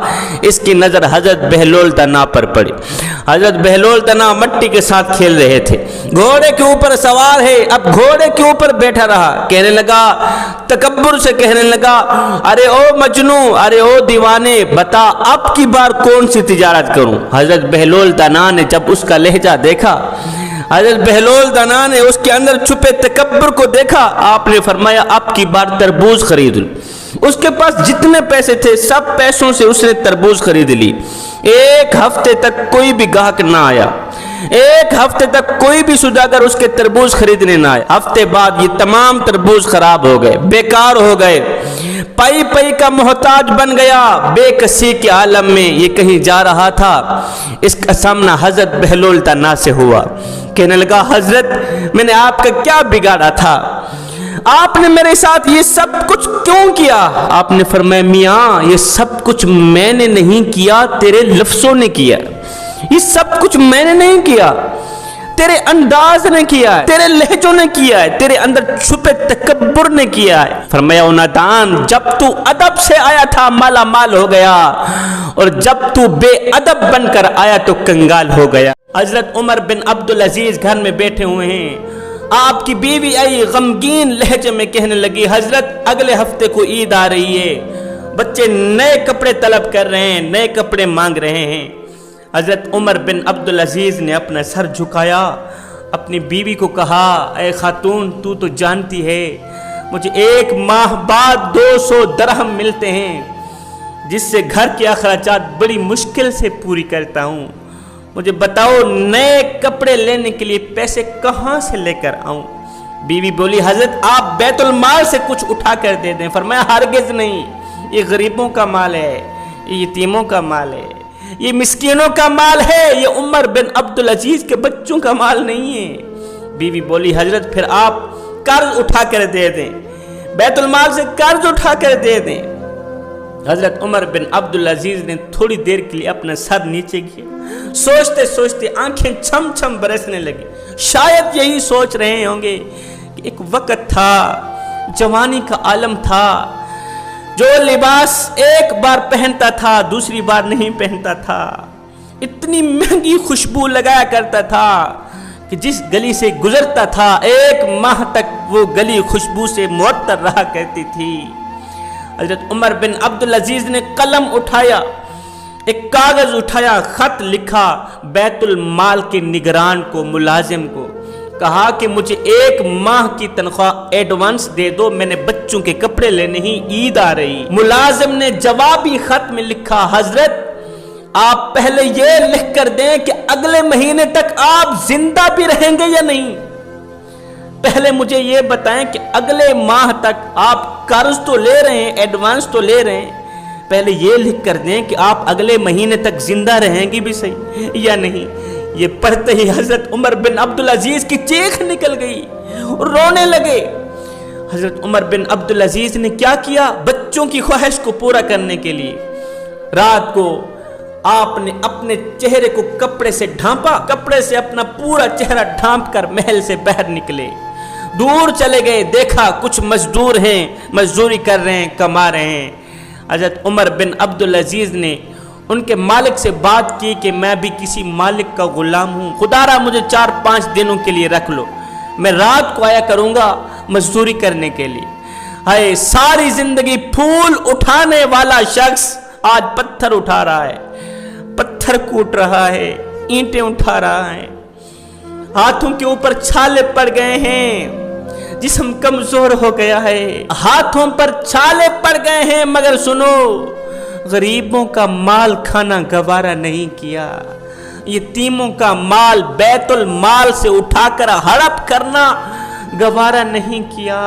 اس کی نظر حضرت بہلول دانا پر پڑی۔ حضرت بہلول دانا مٹی کے ساتھ کھیل رہے تھے، گھوڑے کے اوپر سوار ہے، اب گھوڑے کے اوپر بیٹھا رہا، کہنے لگا، تکبر سے کہنے لگا، ارے او مجنو، ارے او دیوانے، بتا اب کی بار کون سی تجارت کروں؟ حضرت بہلول دانا نے جب اس کا لہجہ دیکھا، حضرت بہلول دانا نے اس کے اندر چھپے تکبر کو دیکھا، آپ نے فرمایا اب کی بار تربوز خرید لو۔ اس کے پاس جتنے پیسے تھے سب پیسوں سے اس نے تربوز خرید لی۔ ایک ہفتے تک کوئی بھی گاہک نہ آیا، ایک ہفتے تک کوئی بھی سوداگر اس کے تربوز خریدنے نہ آئے۔ ہفتے بعد یہ تمام تربوز خراب ہو گئے، بیکار ہو گئے، پائی پائی کا محتاج بن گیا، بے کسی کے عالم میں یہ کہیں جا رہا تھا۔ اس کا سامنا حضرت بہلول دانا سے ہوا، کہنے لگا، حضرت میں نے آپ کا کیا بگاڑا تھا؟ آپ نے میرے ساتھ یہ سب کچھ کیوں کیا؟ آپ نے فرمایا، میاں یہ سب کچھ میں نے نہیں کیا، تیرے لفظوں نے کیا، یہ سب کچھ میں نے نہیں کیا، تیرے انداز نے کیا ہے، تیرے لہجوں نے کیا ہے، تیرے اندر چھپے تکبر نے کیا ہے۔ فرمایا او نادان، جب تو ادب سے آیا تھا مالا مال ہو گیا، اور جب تو بے ادب بن کر آیا تو کنگال ہو گیا۔ حضرت عمر بن عبدالعزیز گھر میں بیٹھے ہوئے ہیں، آپ کی بیوی آئی غمگین لہجے میں کہنے لگی، حضرت اگلے ہفتے کو عید آ رہی ہے، بچے نئے کپڑے طلب کر رہے ہیں، نئے کپڑے مانگ رہے ہیں۔ حضرت عمر بن عبدالعزیز نے اپنا سر جھکایا، اپنی بیوی کو کہا، اے خاتون تو جانتی ہے مجھے 1 ماہ بعد 200 درہم ملتے ہیں، جس سے گھر کے اخراجات بڑی مشکل سے پوری کرتا ہوں، مجھے بتاؤ نئے کپڑے لینے کے لیے پیسے کہاں سے لے کر آؤں؟ بیوی بولی، حضرت آپ بیت المال سے کچھ اٹھا کر دے دیں۔ فرمایا ہرگز نہیں، یہ غریبوں کا مال ہے، یہ یتیموں کا مال ہے، یہ مسکینوں کا مال ہے، یہ عمر بن عبدالعزیز کے بچوں کا مال نہیں ہے۔ بیوی بولی، حضرت پھر آپ قرض اٹھا کر دے دیں، بیت المال سے قرض اٹھا کر دے دیں۔ حضرت عمر بن عبدالعزیز نے تھوڑی دیر کے لیے اپنا سر نیچے کیا، سوچتے سوچتے آنکھیں چھم چھم برسنے لگی۔ شاید یہی سوچ رہے ہوں گے کہ ایک وقت تھا، جوانی کا عالم تھا، جو لباس ایک بار پہنتا تھا دوسری بار نہیں پہنتا تھا، اتنی مہنگی خوشبو لگایا کرتا تھا کہ جس گلی سے گزرتا تھا 1 ماہ تک وہ گلی خوشبو سے معطر رہا کرتی تھی۔ حضرت عمر بن عبدالعزیز نے قلم اٹھایا، ایک کاغذ اٹھایا، خط لکھا بیت المال کے نگران کو، ملازم کو، کہا کہ مجھے 1 ماہ کی تنخواہ ایڈوانس دے دو، میں نے بچوں کے کپڑے لینے ہی، عید آ رہی۔ ملازم نے جوابی خط میں لکھا، حضرت آپ پہلے یہ لکھ کر دیں کہ اگلے مہینے تک آپ زندہ بھی رہیں گے یا نہیں، پہلے مجھے یہ بتائیں کہ اگلے ماہ تک آپ قرض تو لے رہے ہیں، ایڈوانس تو لے رہے ہیں، پہلے یہ لکھ کر دیں کہ آپ اگلے مہینے تک زندہ رہیں گی بھی صحیح یا نہیں۔ یہ پڑھتے ہی حضرت عمر بن عبدالعزیز کی چیخ نکل گئی، رونے لگے۔ حضرت عمر بن عبدالعزیز نے کیا کیا؟ بچوں کی خواہش کو پورا کرنے کے لیے رات کو آپ نے اپنے چہرے کو کپڑے سے ڈھانپا، کپڑے سے اپنا پورا چہرہ ڈھانپ کر محل سے باہر نکلے، دور چلے گئے، دیکھا کچھ مزدور ہیں، مزدوری کر رہے ہیں، کما رہے ہیں۔ حضرت عمر بن عبدالعزیز نے ان کے مالک سے بات کی کہ میں بھی کسی مالک کا غلام ہوں، خدا را مجھے 4-5 دنوں کے لیے رکھ لو، میں رات کو آیا کروں گا مزدوری کرنے کے لیے۔ ہائے، ساری زندگی پھول اٹھانے والا شخص آج پتھر اٹھا رہا ہے، پتھر کوٹ رہا ہے، اینٹیں اٹھا رہا ہے، ہاتھوں کے اوپر چھالے پڑ گئے ہیں، جسم کمزور ہو گیا ہے، ہاتھوں پر چھالے پڑ گئے ہیں، مگر سنو، غریبوں کا مال کھانا گوارا نہیں کیا، یتیموں کا مال بیت المال سے اٹھا کر ہڑپ کرنا گوارا نہیں کیا۔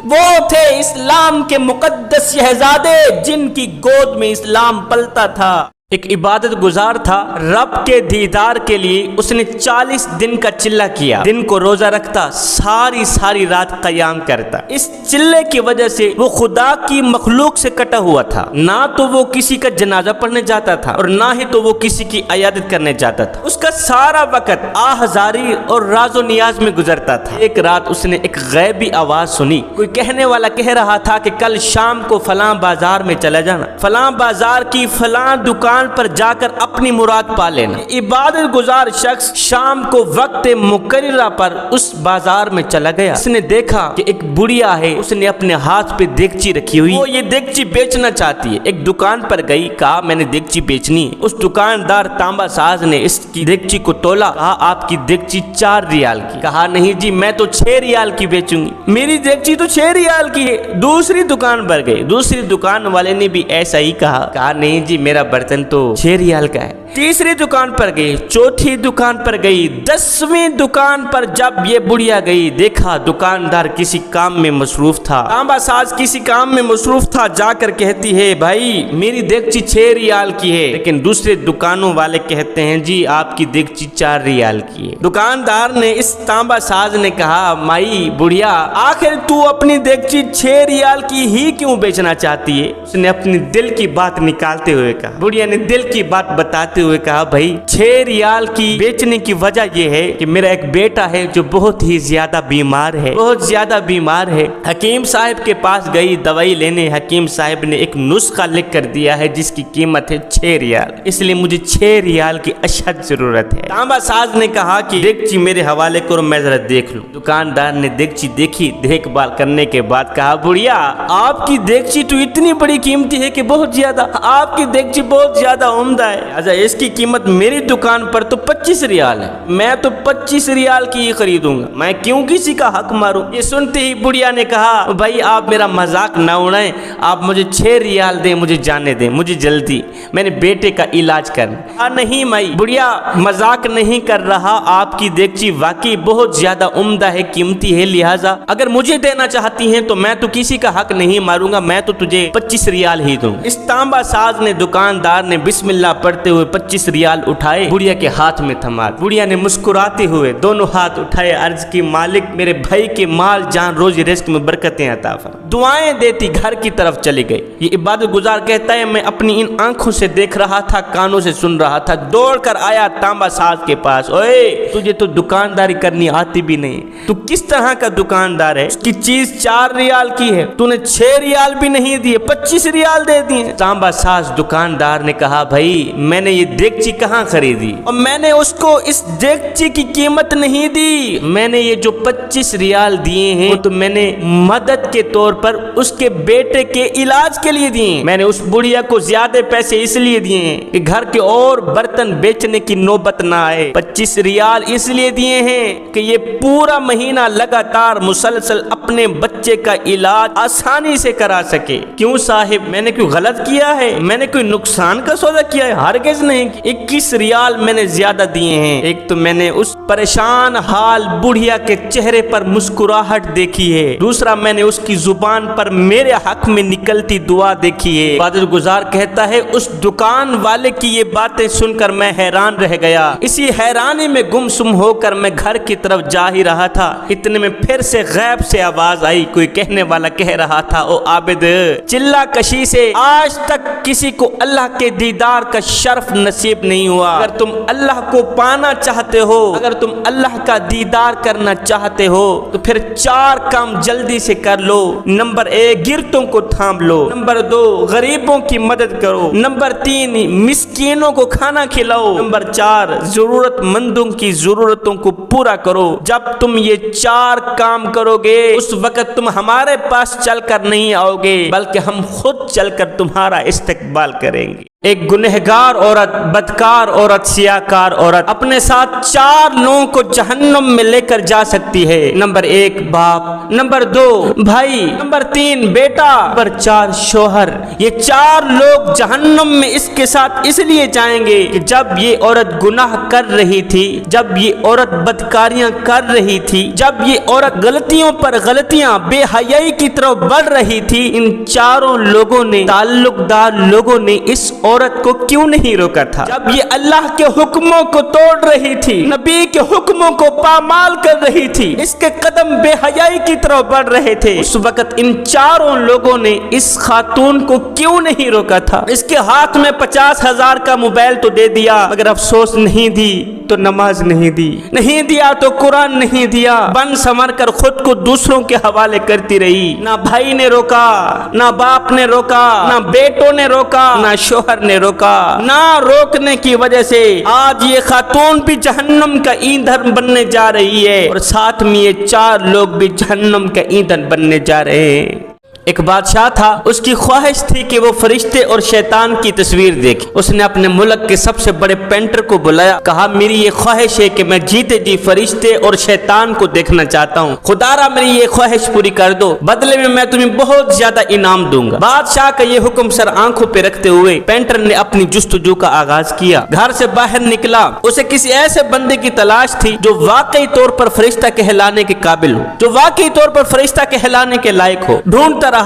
وہ تھے اسلام کے مقدس شہزادے جن کی گود میں اسلام پلتا تھا۔ ایک عبادت گزار تھا، رب کے دیدار کے لیے اس نے 40 دن کا چلہ کیا، دن کو روزہ رکھتا، ساری رات قیام کرتا۔ اس چلے کی وجہ سے وہ خدا کی مخلوق سے کٹا ہوا تھا، نہ تو وہ کسی کا جنازہ پڑھنے جاتا تھا اور نہ ہی تو وہ کسی کی عیادت کرنے جاتا تھا۔ اس کا سارا وقت آہذاری اور راز و نیاز میں گزرتا تھا۔ ایک رات اس نے ایک غیبی آواز سنی، کوئی کہنے والا کہہ رہا تھا کہ کل شام کو فلاں بازار میں چلا جانا، فلاں بازار کی فلاں دکان پر جا کر اپنی مراد پا لینا۔ عبادت گزار شخص شام کو وقت مقررہ پر اس بازار میں چلا گیا۔ اس نے دیکھا کہ ایک بڑھیا ہے، اس نے اپنے ہاتھ پہ دیگچی رکھی ہوئی، وہ یہ دیگچی بیچنا چاہتی ہے۔ ایک دکان پر گئی، کہا میں نے دیگچی بیچنی ہے۔ اس دکاندار تانبا ساز نے اس کی دیگچی کو تولا، کہا آپ کی دیگچی 4 ریال کی، کہا نہیں جی میں تو 6 ریال کی بیچوں گی، میری دیگچی تو 6 ریال کی ہے۔ دوسری دکان پر گئے، دوسری دکان والے نے بھی ایسا ہی کہا نہیں جی میرا برتن تو 6 ریال کا ہے۔ تیسری دکان پر گئی، چوتھی دکان پر گئی، 10ویں دکان پر جب یہ بڑھیا گئی، دیکھا دکاندار کسی کام میں مصروف تھا، تانبا ساز کسی کام میں مصروف تھا، جا کر کہتی ہے بھائی میری دیگچی 6 ریال کی ہے، لیکن دوسرے دکانوں والے کہتے ہیں جی آپ کی دیگچی 4 ریال کی ہے۔ دکاندار نے اس تانبا ساز نے کہا مائی بڑھیا آخر تو اپنی دیگچی 6 ریال کی ہی کیوں بیچنا چاہتی ہے؟ اس نے اپنی دل کی بات نکالتے ہوئے کہا، بڑھیا نے دل کی بات بتاتے ہوئے کہا بھائی 6 ریال کی بیچنے کی وجہ یہ ہے کہ میرا ایک بیٹا ہے جو بہت ہی زیادہ بیمار ہے، بہت زیادہ بیمار ہے۔ حکیم صاحب کے پاس گئی دوائی لینے، حکیم صاحب نے ایک نسخہ لکھ کر دیا ہے جس کی قیمت ہے 6 ریال، اس لیے مجھے 6 ریال کی اشد ضرورت ہے۔ تانبا ساز نے کہا کہ دیگچی میرے حوالے کرو، میں ذرا دیکھ لوں۔ دکاندار نے دیگچی دیکھی، دیکھ بھال کرنے کے بعد کہا بڑھیا آپ کی دیگچی تو اتنی بڑی قیمتی ہے کہ بہت زیادہ، آپ کی دیگچی بہت زیادہ عمدہ ہے، اچھا اس کی قیمت میری دکان پر تو 25 ریال ہے، میں تو 25 ریال کی ہی خریدوں گا، میں کیوں کسی کا حق ماروں۔ یہ سنتے ہی بڑھیا نے کہا بھائی آپ میرا مذاق نہ اڑائیں، آپ مجھے 6 ریال دیں، مجھے جانے دیں، مجھے جلدی میں نے بیٹے کا علاج کرنا۔ نہیں مائی، بڑھیا مذاق نہیں کر رہا، آپ کی دیگچی واقعی بہت زیادہ عمدہ ہے، قیمتی ہے، لہٰذا اگر مجھے دینا چاہتی ہیں تو میں تو کسی کا حق نہیں ماروں گا، میں تو تجھے 25 ریال ہی دوں۔ اس تانبا ساز نے، دکاندار نے بسم اللہ پڑھتے ہوئے 25 ریال اٹھائے، بڑھیا کے ہاتھ میں تھما۔ بڑھیا نے مسکراتے ہوئے دونوں ہاتھ اٹھائے، عرض کی مالک میرے بھائی کے مال جان روزی رزق میں برکتیں عطا فرما۔ دعائیں دیتی گھر کی طرف چلی گئی۔ یہ عبادت گزار کہتا ہے میں اپنی ان آنکھوں سے دیکھ رہا تھا، کانوں سے سن رہا تھا، دوڑ کر آیا تانبا ساز کے پاس، اوے تجھے تو دکانداری کرنی آتی بھی نہیں، تو کس طرح کا دکاندار ہے؟ اس کی چیز 4 ریال کی ہے، تو نے 6 ریال بھی نہیں دیے، 25 ریال دے دیے۔ تانبا ساز دکاندار نے کہا بھائی میں نے یہ دیگچی کہاں خریدی اور میں نے اس کو اس دیگچی کی قیمت نہیں دی، میں نے یہ جو 25 ریال دیے ہیں وہ تو میں نے مدد کے طور پر اس کے بیٹے کے علاج کے لیے دیے، میں نے اس بڑھیا کو زیادہ پیسے اس لیے دیے ہیں کہ گھر کے اور برتن بیچنے کی نوبت نہ آئے، 25 ریال اس لیے دیے ہیں کہ یہ پورا مہینہ لگاتار مسلسل اپنے بچے کا علاج آسانی سے کرا سکے۔ کیوں صاحب میں نے کوئی غلط کیا ہے؟ میں نے کوئی نقصان کا سودا کیا ہے؟ ہرگز نہیں۔ 21 ریال میں نے زیادہ دیے ہیں، ایک تو میں نے اس پریشان حال بڑھیا کے چہرے پر مسکراہٹ دیکھی ہے، دوسرا میں نے اس کی زبان پر میرے حق میں نکلتی دعا دیکھی ہے۔ عبادت گزار کہتا ہے اس دکان والے کی یہ باتیں سن کر میں حیران رہ گیا، اسی حیرانی میں گم سم ہو کر میں گھر کی طرف جا ہی رہا تھا، اتنے میں پھر سے غیب سے آواز آئی، کوئی کہنے والا کہہ رہا تھا او عابد چلا کشی سے آج تک کسی کو اللہ کے دیدار کا شرف نصیب نہیں ہوا، اگر تم اللہ کو پانا چاہتے ہو، اگر تم اللہ کا دیدار کرنا چاہتے ہو تو پھر 4 کام جلدی سے کر لو۔ نمبر 1 گرتوں کو تھام لو، نمبر 2 غریبوں کی مدد کرو، نمبر 3 مسکینوں کو کھانا کھلاؤ، نمبر 4 ضرورت مندوں کی ضرورتوں کو پورا کرو۔ جب تم یہ 4 کام کرو گے اس وقت تم ہمارے پاس چل کر نہیں آؤ گے بلکہ ہم خود چل کر تمہارا استقبال کریں گے۔ ایک گنہگار عورت، بدکار عورت، سیاہکار عورت اپنے ساتھ 4 لوگوں کو جہنم میں لے کر جا سکتی ہے۔ نمبر 1 باپ، نمبر 2 بھائی، نمبر 3 بیٹا، نمبر 4 شوہر۔ یہ 4 لوگ جہنم میں اس کے ساتھ اس لیے جائیں گے کہ جب یہ عورت گناہ کر رہی تھی، جب یہ عورت بدکاریاں کر رہی تھی، جب یہ عورت غلطیوں پر غلطیاں، بے حیائی کی طرف بڑھ رہی تھی، ان 4 لوگوں نے، تعلق دار لوگوں نے اس عورت کو کیوں نہیں روکا تھا؟ جب یہ اللہ کے حکموں کو توڑ رہی تھی، نبی کے حکموں کو پامال کر رہی تھی، اس کے قدم بے حیائی کی طرف بڑھ رہے تھے، اس وقت ان 4 لوگوں نے اس خاتون کو کیوں نہیں روکا تھا؟ اس کے ہاتھ میں 50,000 کا موبائل تو دے دیا مگر افسوس نہیں دی تو نماز نہیں دی، نہیں دیا تو قرآن نہیں دیا، بن سمر کر خود کو دوسروں کے حوالے کرتی رہی۔ نہ بھائی نے روکا، نہ باپ نے روکا، نہ بیٹوں نے روکا، نہ شوہر نے روکا۔ نہ روکنے کی وجہ سے آج یہ خاتون بھی جہنم کا ایندھن بننے جا رہی ہے اور ساتھ میں یہ 4 لوگ بھی جہنم کا ایندھن بننے جا رہے ہیں۔ ایک بادشاہ تھا، اس کی خواہش تھی کہ وہ فرشتے اور شیطان کی تصویر دیکھے۔ اس نے اپنے ملک کے سب سے بڑے پینٹر کو بلایا، کہا میری یہ خواہش ہے کہ میں جیتے جی فرشتے اور شیطان کو دیکھنا چاہتا ہوں، خدا را میری یہ خواہش پوری کر دو، بدلے میں تمہیں بہت زیادہ انعام دوں گا۔ بادشاہ کا یہ حکم سر آنکھوں پہ رکھتے ہوئے پینٹر نے اپنی جستجو کا آغاز کیا۔ گھر سے باہر نکلا، اسے کسی ایسے بندے کی تلاش تھی جو واقعی طور پر فرشتہ کہلانے کے قابل ہو، جو واقعی طور پر فرشتہ کہلانے کے لائق ہو۔ ڈھونڈتا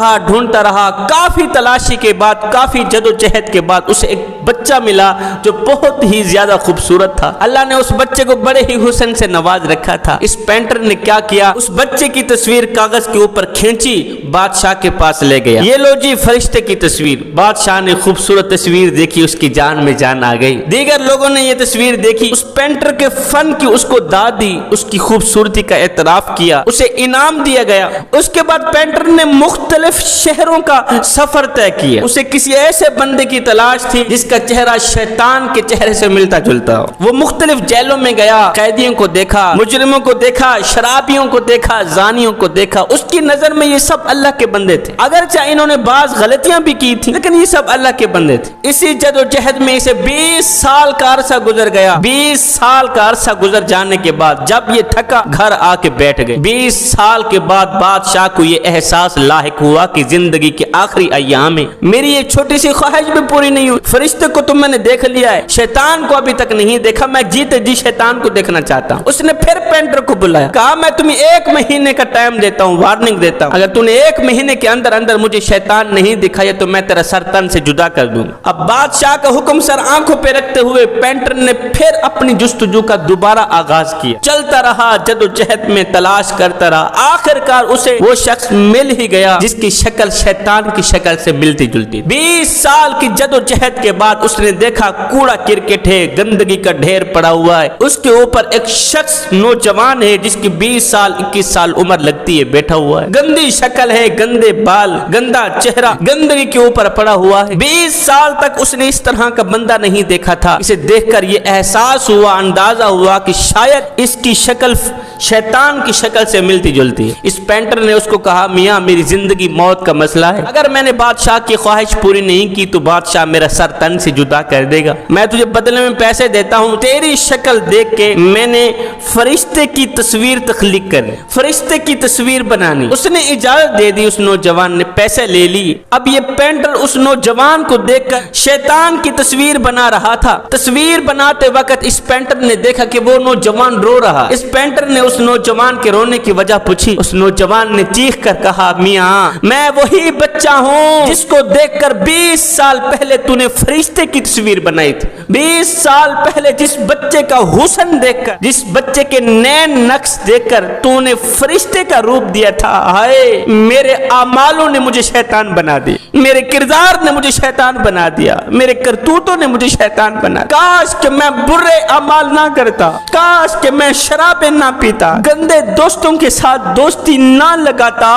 رہا، کافی تلاشی کے بعد، کافی جدوجہد کے بعد اسے ایک بچہ ملا جو بہت ہی زیادہ خوبصورت تھا. اللہ نے اس بچے کو بڑے ہی حسن سے نواز رکھا تھا. اس پینٹر نے کیا کیا, اس بچے کی تصویر کاغذ کے اوپر کھینچی, بادشاہ کے پاس لے گیا. یہ لو جی فرشتے کی تصویر. بادشاہ نے خوبصورت تصویر دیکھی, اس کی جان میں جان آ گئی. دیگر لوگوں نے یہ تصویر دیکھی, اس پینٹر کے فن کی اس کو داد دی, اس کی خوبصورتی کا اعتراف کیا, اسے انعام دیا گیا. اس کے بعد پینٹر نے مختلف شہروں کا سفر طے کیا. اسے کسی ایسے بندے کی تلاش تھی جس کا چہرہ شیطان کے چہرے سے ملتا جلتا ہو. وہ مختلف جیلوں میں گیا, قیدیوں کو دیکھا, مجرموں کو دیکھا, شرابیوں کو دیکھا, زانیوں کو دیکھا. اس کی نظر میں یہ سب اللہ کے بندے تھے. اگرچہ انہوں نے بعض غلطیاں بھی کی تھی, لیکن یہ سب اللہ کے بندے تھے. اسی جد و جہد میں اسے 20 سال کا عرصہ گزر گیا. 20 سال کا عرصہ گزر جانے کے بعد جب یہ تھکا, گھر آ کے بیٹھ گئے. 20 سال کے بعد بادشاہ کو یہ احساس لاحق ہوا کہ زندگی کے آخری ایام میں میری یہ چھوٹی سی خواہش بھی پوری نہیں ہوئی. فرشتے کو تو میں نے دیکھ لیا ہے, شیطان کو ابھی تک نہیں دیکھا. میں جیتے جی شیطان کو دیکھنا چاہتا ہوں. اس نے پھر پینٹر کو بلایا, کہا میں تمہیں 1 مہینے کا ٹائم دیتا ہوں, وارننگ دیتا ہوں. اگر تم نے 1 مہینے کے اندر اندر مجھے شیطان نہیں دکھایا تو میں تیرا سر تن سے جدا کر دوں. اب بادشاہ کا حکم سر آنکھوں پہ رکھتے ہوئے پینٹر نے پھر اپنی جستجو کا دوبارہ آغاز کیا. چلتا رہا, جد و جہد میں تلاش کرتا رہا. آخرکار اسے وہ شخص مل ہی گیا جس کی شکل شیطان کی شکل سے ملتی جلتی. 20 سال کی جد و جہد کے بعد اس نے دیکھا کوڑا کرکٹ ہے, گندگی کا ڈھیر پڑا ہوا ہے. اس کے اوپر ایک شخص نوجوان ہے جس کی 20 سال 21 سال عمر لگتی ہے, بیٹھا ہوا ہے. گندی شکل ہے, گندے بال, گندا چہرہ, گندگی کے اوپر پڑا ہوا ہے. 20 سال تک اس نے اس طرح کا بندہ نہیں دیکھا تھا. اسے دیکھ کر یہ احساس ہوا, اندازہ ہوا کہ شاید اس کی شکل شیطان کی شکل سے ملتی جلتی ہے. اس پینٹر نے اس کو کہا, میاں میری زندگی موت کا مسئلہ ہے. اگر میں نے بادشاہ کی خواہش پوری نہیں کی تو بادشاہ میرا سر تن سے جدا کر دے گا. میں تجھے بدلے میں پیسے دیتا ہوں. تیری شکل دیکھ کے میں نے فرشتے کی تصویر تخلیق کرنی, فرشتے کی تصویر بنانی. اس نے اجازت دے دی. اس نوجوان نے پیسے لے لی. اب یہ پینٹر اس نوجوان کو دیکھ کر شیطان کی تصویر بنا رہا تھا. تصویر بناتے وقت اس پینٹر نے دیکھا کہ وہ نوجوان رو رہا. اس پینٹر نے اس نوجوان کے رونے کی وجہ پوچھی. اس نوجوان نے چیخ کر کہا, میاں میں وہی بچہ ہوں جس کو دیکھ کر 20 سال پہلے تو نے فرشتے کی تصویر بنائی تھی. 20 سال پہلے جس بچے کا حسن دیکھ کر, جس بچے کے نین نقش دیکھ کر تو نے فرشتے کا روپ دیا تھا. ہائے میرے اعمالوں نے مجھے شیطان بنا دیا, میرے کردار نے مجھے شیطان بنا دیا, میرے کرتوتوں نے مجھے شیطان بنا. کاش کہ میں برے اعمال نہ کرتا, کاش کہ میں شرابیں نہ پیتا, گندے دوستوں کے ساتھ دوستی نہ لگاتا.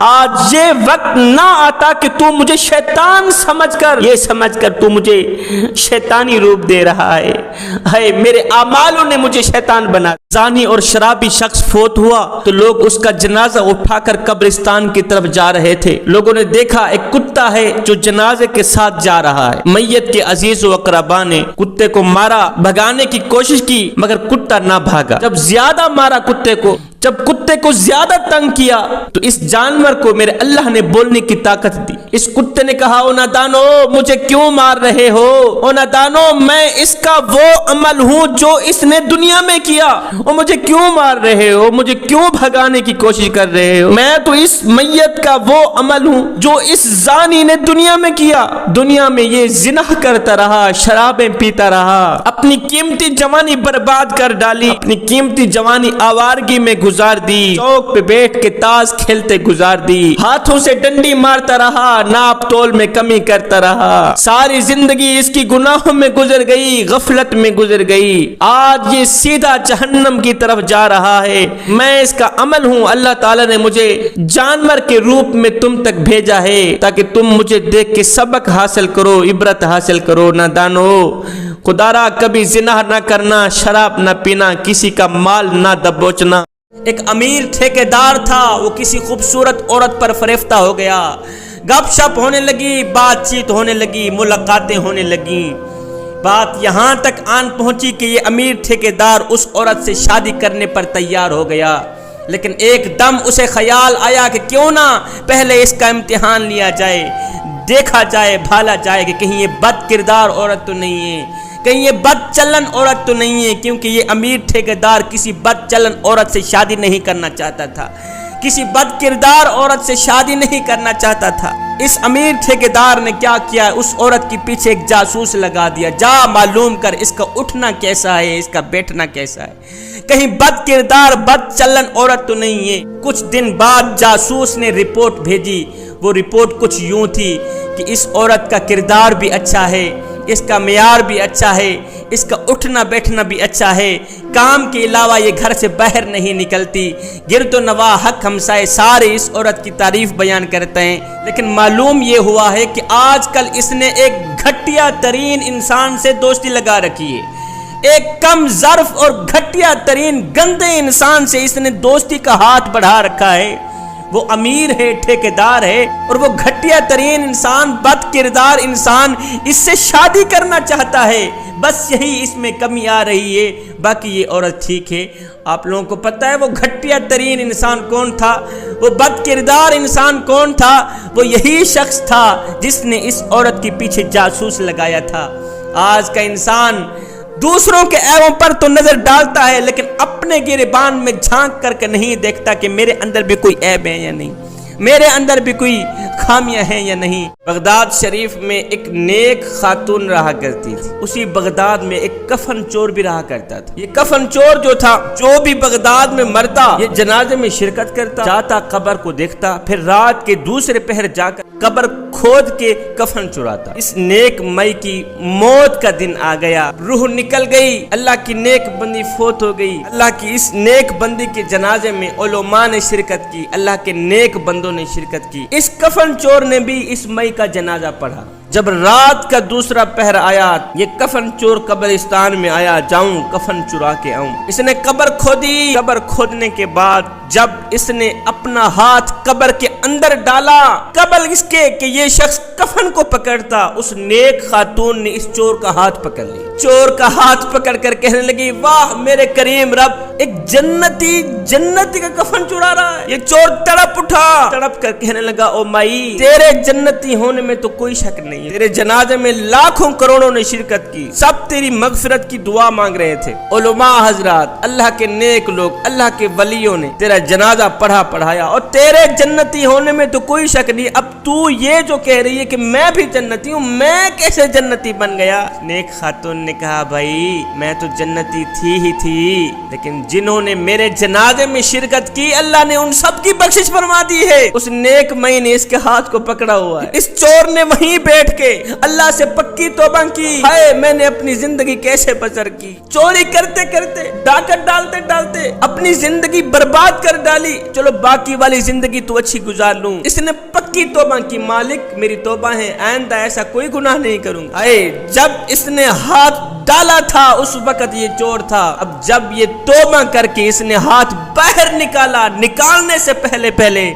آج یہ وقت نہ آتا کہ تو مجھے شیطان سمجھ کر, یہ سمجھ کر تو مجھے شیطانی روپ دے رہا ہے. ہے میرے اعمالوں نے مجھے شیطان بنا. زانی اور شرابی شخص فوت ہوا تو لوگ اس کا جنازہ اٹھا کر قبرستان کی طرف جا رہے تھے. لوگوں نے دیکھا ایک کتا ہے جو جنازے کے ساتھ جا رہا ہے. میت کے عزیز و اقربا نے کتے کو مارا, بھگانے کی کوشش کی مگر کتا نہ بھاگا. جب زیادہ مارا کتے کو, جب کتے کو زیادہ تنگ کیا تو اس جانور کو میرے اللہ نے بولنے کی طاقت دی. اس کتے نے کہا, او نادانو مجھے کیوں مار رہے ہو, او نادانو میں اس کا وہ عمل ہوں جو اس نے دنیا میں کیا, او مجھے کیوں مار رہے ہو, مجھے کیوں بھگانے کی کوشش کر رہے ہو. میں تو اس میت کا وہ عمل ہوں جو اس زانی نے دنیا میں کیا. دنیا میں یہ زنا کرتا رہا, شرابیں پیتا رہا, اپنی قیمتی جوانی برباد کر ڈالی, اپنی قیمتی جوانی آوارگی میں گزار دی, چوک پہ بیٹھ کے تاش کھیلتے گزار دی, ہاتھوں سے ڈنڈی مارتا رہا, ناپ تول میں کمی کرتا رہا. ساری زندگی اس کی گناہوں میں گزر گئی, غفلت میں گزر گئی. آج یہ سیدھا جہنم کی طرف جا رہا ہے. میں اس کا عمل ہوں. اللہ تعالی نے مجھے جانور کے روپ میں تم تک بھیجا ہے تاکہ تم مجھے دیکھ کے سبق حاصل کرو, عبرت حاصل کرو. نادانو خدا را کبھی زنا نہ کرنا, شراب نہ پینا, کسی کا مال نہ دبوچنا. ایک امیر ٹھیکیدار تھا, وہ کسی خوبصورت عورت پر فریفتہ ہو گیا. گپ شپ ہونے لگی, بات چیت ہونے لگی, ملاقاتیں ہونے لگیں. بات یہاں تک آن پہنچی کہ یہ امیر ٹھیکیدار اس عورت سے شادی کرنے پر تیار ہو گیا. لیکن ایک دم اسے خیال آیا کہ کیوں نہ پہلے اس کا امتحان لیا جائے, دیکھا جائے, بھالا جائے کہ کہیں یہ بد کردار عورت تو نہیں ہے, کہیں یہ بد چلن عورت تو نہیں ہے، کیونکہ یہ امیر ٹھیکیدار کسی بد چلن عورت سے شادی نہیں کرنا چاہتا تھا، کسی بد کردار عورت سے شادی نہیں کرنا چاہتا تھا۔ اس امیر ٹھیکیدار نے کیا کیا، اس عورت کے پیچھے ایک جاسوس لگا دیا، جا معلوم کر اس کا اٹھنا کیسا ہے، اس کا بیٹھنا کیسا ہے، کہیں بد کردار بد چلن عورت تو نہیں ہے۔ کچھ دن بعد جاسوس نے رپورٹ بھیجی، وہ رپورٹ کچھ یوں تھی کہ اس عورت کا کردار بھی اچھا ہے، اس کا معیار بھی اچھا ہے، اس کا اٹھنا بیٹھنا بھی اچھا ہے، کام کے علاوہ یہ گھر سے باہر نہیں نکلتی، گرد و نواح حق ہمسائے سارے اس عورت کی تعریف بیان کرتے ہیں۔ لیکن معلوم یہ ہوا ہے کہ آج کل اس نے ایک گھٹیا ترین انسان سے دوستی لگا رکھی ہے، ایک کم ظرف اور گھٹیا ترین گندے انسان سے اس نے دوستی کا ہاتھ بڑھا رکھا ہے۔ وہ امیر ہے، ٹھیکیدار ہے، اور وہ گھٹیا ترین انسان، بد کردار انسان اس سے شادی کرنا چاہتا ہے۔ بس یہی اس میں کمی آ رہی ہے، باقی یہ عورت ٹھیک ہے۔ آپ لوگوں کو پتہ ہے وہ گھٹیا ترین انسان کون تھا، وہ بد کردار انسان کون تھا؟ وہ یہی شخص تھا جس نے اس عورت کے پیچھے جاسوس لگایا تھا۔ آج کا انسان دوسروں کے عیبوں پر تو نظر ڈالتا ہے، لیکن اپنے گریبان میں جھانک کر کے نہیں دیکھتا کہ میرے اندر بھی کوئی عیب ہے یا نہیں، میرے اندر بھی کوئی خامیاں ہیں یا نہیں۔ بغداد شریف میں ایک نیک خاتون رہا کرتی تھی، اسی بغداد میں ایک کفن چور بھی رہا کرتا تھا۔ یہ کفن چور جو تھا، جو بھی بغداد میں مرتا یہ جنازے میں شرکت کرتا، جاتا قبر کو دیکھتا، پھر رات کے دوسرے پہر جا کر قبر کھود کے کفن چراتا۔ اس نیک مئی کی موت کا دن آ گیا، روح نکل گئی، اللہ کی نیک بندی فوت ہو گئی۔ اللہ کی اس نیک بندی کے جنازے میں علماء نے شرکت کی، اللہ کے نیک بندوں نے شرکت کی۔ اس کفن چور نے بھی اس مئی کا جنازہ پڑھا۔ جب رات کا دوسرا پہر آیا، یہ کفن چور قبرستان میں آیا، جاؤں کفن چرا کے آؤں۔ اس نے قبر کھودی، قبر کھودنے کے بعد جب اس نے اپنا ہاتھ قبر کے اندر ڈالا، قبل اس کے کہ یہ شخص کفن کو پکڑتا، اس نیک خاتون نے اس چور کا ہاتھ پکڑ لیا۔ چور کا ہاتھ پکڑ کر کہنے لگی، واہ میرے کریم رب، ایک جنتی کا کفن چرا رہا ہے۔ یہ چور تڑپ اٹھا، تڑپ کر کہنے لگا، او مائی تیرے جنتی ہونے میں تو کوئی شک نہیں، تیرے جنازے میں لاکھوں کروڑوں نے شرکت کی، سب تیری مغفرت کی دعا مانگ رہے تھے۔ علماء حضرات، اللہ کے نیک لوگ، اللہ کے ولیوں نے تیرا جنازہ پڑھایا، اور تیرے جنتی ہونے میں تو کوئی شک نہیں۔ اب تو یہ جو کہہ رہی ہے کہ میں بھی جنتی ہوں، میں کیسے جنتی بن گیا؟ نیک خاتون نے کہا، بھائی میں تو جنتی تھی، لیکن جنہوں نے میرے جنازے میں شرکت کی اللہ نے ان سب کی بخشش فرما دی ہے۔ اس نیک مئی نے اس کے ہاتھ کو پکڑا ہوا ہے۔ اس چور نے وہیں بیٹھ کے اللہ سے پکی توبہ کی، ہائے میں نے اپنی زندگی کیسے بسر کی، چوری کرتے کرتے، ڈاکٹ ڈالتے اپنی زندگی برباد کر ڈالی، چلو باقی والی زندگی تو اچھی گزار لوں۔ اس نے پکی توبہ کی، مالک میری توبہ ہے، آئندہ ایسا کوئی گناہ نہیں کروں گا۔ جب اس نے ہاتھ ڈالا تھا اس وقت یہ چور تھا، اب جب یہ توبہ کر کے اس نے ہاتھ باہر نکالا، نکالنے سے پہلے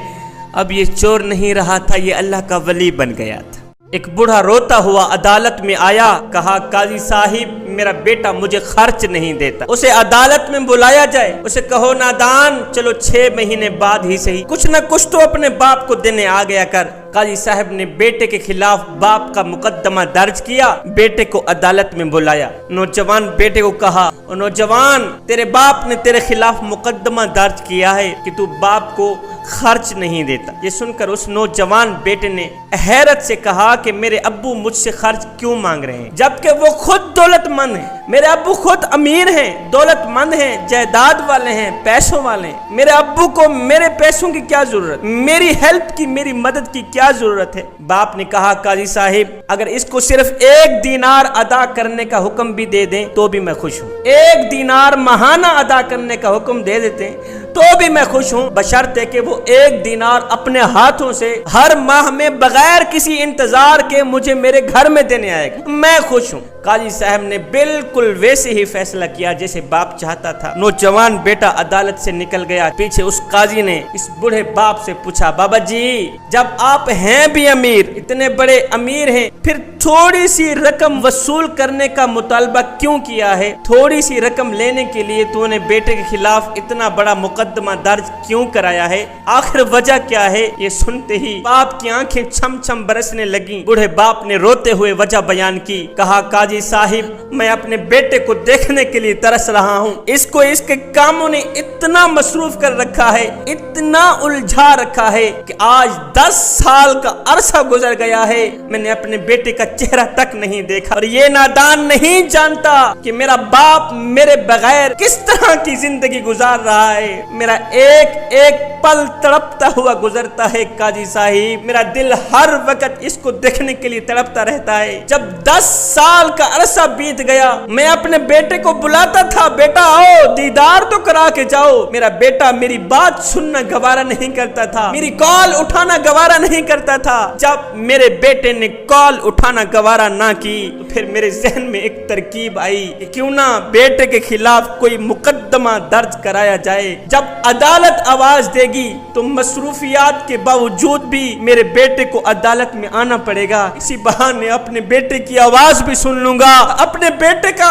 اب یہ چور نہیں رہا تھا، یہ اللہ کا ولی بن گیا تھا۔ ایک بوڑھا روتا ہوا عدالت میں آیا، کہا قاضی صاحب میرا بیٹا مجھے خرچ نہیں دیتا، اسے عدالت میں بلایا جائے، اسے کہو نادان چلو 6 مہینے بعد ہی صحیح کچھ نہ کچھ تو اپنے باپ کو دینے آ گیا کر۔ قاضی صاحب نے بیٹے کے خلاف باپ کا مقدمہ درج کیا، بیٹے کو عدالت میں بلایا، نوجوان بیٹے کو کہا، نوجوان تیرے باپ نے تیرے خلاف مقدمہ درج کیا ہے کہ تو باپ کو خرچ نہیں دیتا۔ یہ سن کر اس نوجوان بیٹے نے حیرت سے کہا کہ میرے ابو مجھ سے خرچ کیوں مانگ رہے ہیں، جبکہ وہ خود دولت مند ہیں، میرے ابو خود امیر ہیں، دولت مند ہیں، جائیداد والے ہیں، پیسوں والے ہیں، میرے ابو کو میرے پیسوں کی کیا ضرورت، میری ہیلپ کی، میری مدد کی کیا ضرورت ہے؟ باپ نے کہا قاضی صاحب اگر اس کو صرف 1 دینار ادا کرنے کا حکم بھی دے دیں تو بھی میں خوش ہوں، 1 دینار ماہانہ ادا کرنے کا حکم دے دیتے تو بھی میں خوش ہوں، بشرطے کہ وہ 1 دینار اپنے ہاتھوں سے ہر ماہ میں بغیر کسی انتظار کے مجھے میرے گھر میں دینے آئے گا، میں خوش ہوں۔ قاضی صاحب نے بالکل ویسے ہی فیصلہ کیا جیسے باپ چاہتا تھا۔ نوجوان بیٹا عدالت سے نکل گیا، پیچھے اس قاضی نے اس بوڑھے باپ سے پوچھا، بابا جی جب آپ ہیں بھی امیر، اتنے بڑے امیر ہیں، پھر تھوڑی سی رقم وصول کرنے کا مطالبہ کیوں کیا ہے؟ تھوڑی سی رقم لینے کے لیے تو نے بیٹے کے خلاف اتنا بڑا مقدمہ مقدمہ درج کیوں کرایا ہے، آخر وجہ کیا ہے؟ یہ سنتے ہی باپ کی آنکھیں چھم چھم برسنے لگیں۔ بوڑھے باپ نے روتے ہوئے وجہ بیان کی، کہا قاضی صاحب میں اپنے بیٹے کو دیکھنے کے لیے ترس رہا ہوں، اس کو اس کے کاموں نے اتنا مصروف کر رکھا ہے، اتنا الجھا رکھا ہے کہ آج 10 سال کا عرصہ گزر گیا ہے، میں نے اپنے بیٹے کا چہرہ تک نہیں دیکھا، اور یہ نادان نہیں جانتا کہ میرا باپ میرے بغیر کس طرح کی زندگی گزار رہا ہے، میرا ایک ایک پل تڑپتا ہوا گزرتا ہے قاضی صاحب، میرا دل ہر وقت اس کو دیکھنے کے لیے تڑپتا رہتا ہے۔ جب 10 سال کا عرصہ بیت گیا، میں اپنے بیٹے کو بلاتا تھا، بیٹا آؤ دیدار تو کرا کے جاؤ، میرا بیٹا میری بات سننا گوارا نہیں کرتا تھا، میری کال اٹھانا گوارا نہیں کرتا تھا۔ جب میرے بیٹے نے کال اٹھانا گوارا نہ کی تو پھر میرے ذہن میں ایک ترکیب آئی کہ کیوں نہ بیٹے کے خلاف کوئی مقدمہ درج کرایا جائے۔ جب عدالت آواز دے گی تو مصروفیات کے باوجود بھی میرے بیٹے کو عدالت میں آنا پڑے گا، اسی بہانے اپنے بیٹے کی آواز بھی سن لوں گا، اپنے بیٹے کا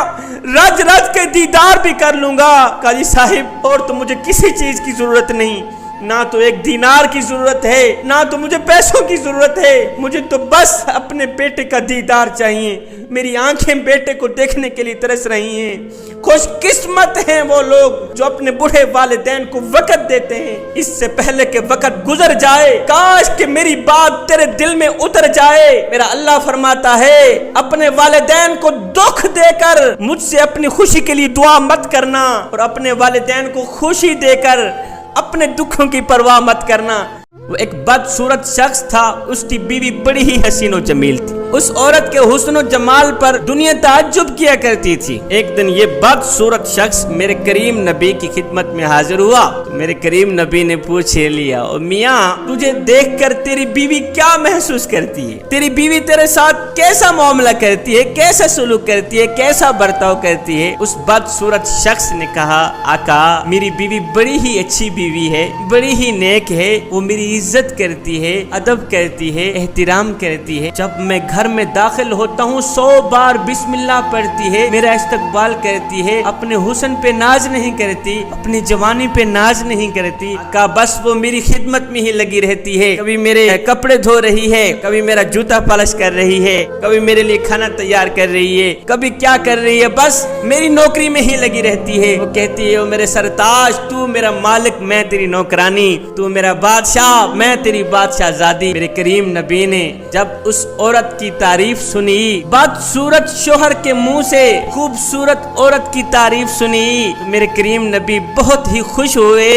رج رج کے دیدار بھی کر لوں گا۔ قاضی صاحب اور تو مجھے کسی چیز کی ضرورت نہیں، نہ تو ایک دینار کی ضرورت ہے، نہ تو مجھے پیسوں کی ضرورت ہے، مجھے تو بس اپنے بیٹے کا دیدار چاہیے، میری آنکھیں بیٹے کو دیکھنے کے لیے ترس رہی ہیں۔ خوش قسمت ہیں وہ لوگ جو اپنے بوڑھے والدین کو وقت دیتے ہیں، اس سے پہلے کہ وقت گزر جائے کاش کہ میری بات تیرے دل میں اتر جائے۔ میرا اللہ فرماتا ہے اپنے والدین کو دکھ دے کر مجھ سے اپنی خوشی کے لیے دعا مت کرنا، اور اپنے والدین کو خوشی دے کر اپنے دکھوں کی پرواہ مت کرنا۔ وہ ایک بدصورت شخص تھا، اس کی بیوی بڑی ہی حسین و جمیل تھی، اس عورت کے حسن و جمال پر دنیا تعجب کیا کرتی تھی۔ ایک دن یہ بدصورت شخص میرے کریم نبی کی خدمت میں حاضر ہوا تو میرے کریم نبی نے پوچھ لیا، او میاں تجھے دیکھ کر تیری بیوی کیا محسوس کرتی ہے؟ تیری بیوی تیرے ساتھ کیسا معاملہ کرتی ہے، کیسا سلوک کرتی ہے، کیسا برتاؤ کرتی ہے؟ اس بدصورت شخص نے کہا، آقا میری بیوی بڑی ہی اچھی بیوی ہے، بڑی ہی نیک ہے، وہ میری عزت کرتی ہے، ادب کرتی ہے، احترام کرتی ہے، جب میں گھر میں داخل ہوتا ہوں 100 بار بسم اللہ پڑھتی ہے، میرا استقبال کرتی ہے، اپنے حسن پہ ناز نہیں کرتی، اپنی جوانی پہ ناز نہیں کرتی، کہا بس وہ میری خدمت میں ہی لگی رہتی ہے، کبھی میرے کپڑے دھو رہی ہے، کبھی میرا جوتا پالش کر رہی ہے، کبھی میرے لیے کھانا تیار کر رہی ہے، کبھی کیا کر رہی ہے، بس میری نوکری میں ہی لگی رہتی ہے۔ وہ کہتی ہے، او میرے سرتاج تو میرا مالک، میں تیری نوکرانی، تو میرا بادشاہ، میں تیری بادشاہ زادی۔ میرے کریم نبی نے جب اس عورت کی تعریف سنی، بدصورت شوہر کے منہ سے خوبصورت عورت کی تعریف سنی، میرے کریم نبی بہت ہی خوش ہوئے۔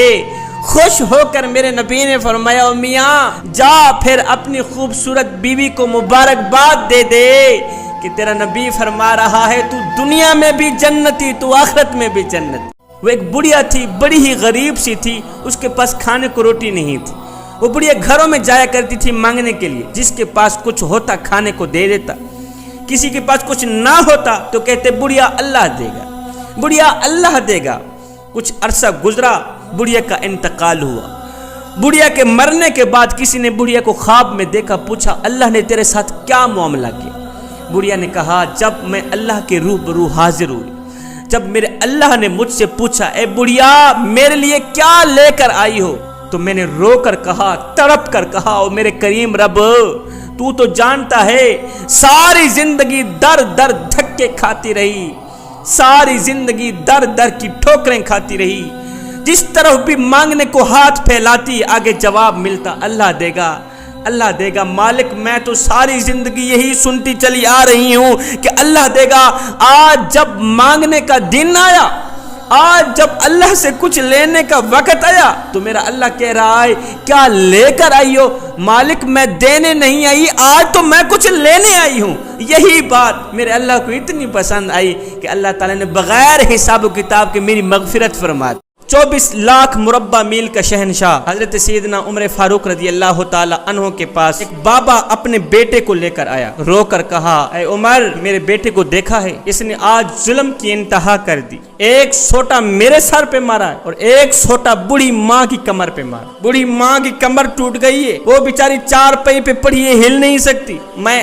خوش ہو کر میرے نبی نے فرمایا، او میاں جا پھر اپنی خوبصورت بیوی کو مبارکباد دے دے کہ تیرا نبی فرما رہا ہے تو دنیا میں بھی جنتی، تو آخرت میں بھی جنتی۔ وہ ایک بڑھیا تھی، بڑی ہی غریب سی تھی، اس کے پاس کھانے کو روٹی نہیں تھی، وہ بڑھیا گھروں میں جایا کرتی تھی مانگنے کے لیے، جس کے پاس کچھ ہوتا کھانے کو دے دیتا، کسی کے پاس کچھ نہ ہوتا تو کہتے بڑھیا اللہ دے گا، بڑھیا اللہ دے گا۔ کچھ عرصہ گزرا، بڑھیا کا انتقال ہوا، بڑھیا کے مرنے کے بعد کسی نے بڑھیا کو خواب میں دیکھا، پوچھا اللہ نے تیرے ساتھ کیا معاملہ کیا؟ بڑھیا نے کہا، جب میں اللہ کے روبرو حاضر ہوئی، جب میرے اللہ نے مجھ سے پوچھا، اے بڑھیا میرے لیے کیا لے کر آئی ہو، تو میں نے رو کر کہا، تڑپ کر کہا، او میرے کریم رب تو جانتا ہے ساری زندگی در در دھکے کھاتی رہی، ساری زندگی در در کی ٹھوکریں کھاتی رہی، جس طرف بھی مانگنے کو ہاتھ پھیلاتی آگے جواب ملتا اللہ دے گا، اللہ دے گا۔ مالک میں تو ساری زندگی یہی سنتی چلی آ رہی ہوں کہ اللہ دے گا، آج جب مانگنے کا دن آیا، آج جب اللہ سے کچھ لینے کا وقت آیا تو میرا اللہ کہہ رہا ہے کیا لے کر آئی ہو؟ مالک میں دینے نہیں آئی، آج تو میں کچھ لینے آئی ہوں۔ یہی بات میرے اللہ کو اتنی پسند آئی کہ اللہ تعالیٰ نے بغیر حساب و کتاب کے میری مغفرت فرما دی۔ 24 لاکھ مربع میل کا شہنشاہ حضرت سیدنا عمر فاروق رضی اللہ تعالی عنہ کے پاس ایک بابا اپنے بیٹے کو لے کر آیا، رو کر کہا، اے عمر میرے بیٹے کو دیکھا ہے، اس نے آج ظلم کی انتہا کر دی، ایک سوٹا میرے سر پہ مارا ہے اور ایک سوٹا بڑی ماں کی کمر پہ مارا، بڑی ماں کی کمر ٹوٹ گئی ہے، وہ بیچاری 4 پائی پہ پڑی ہے، ہل نہیں سکتی، میں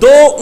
2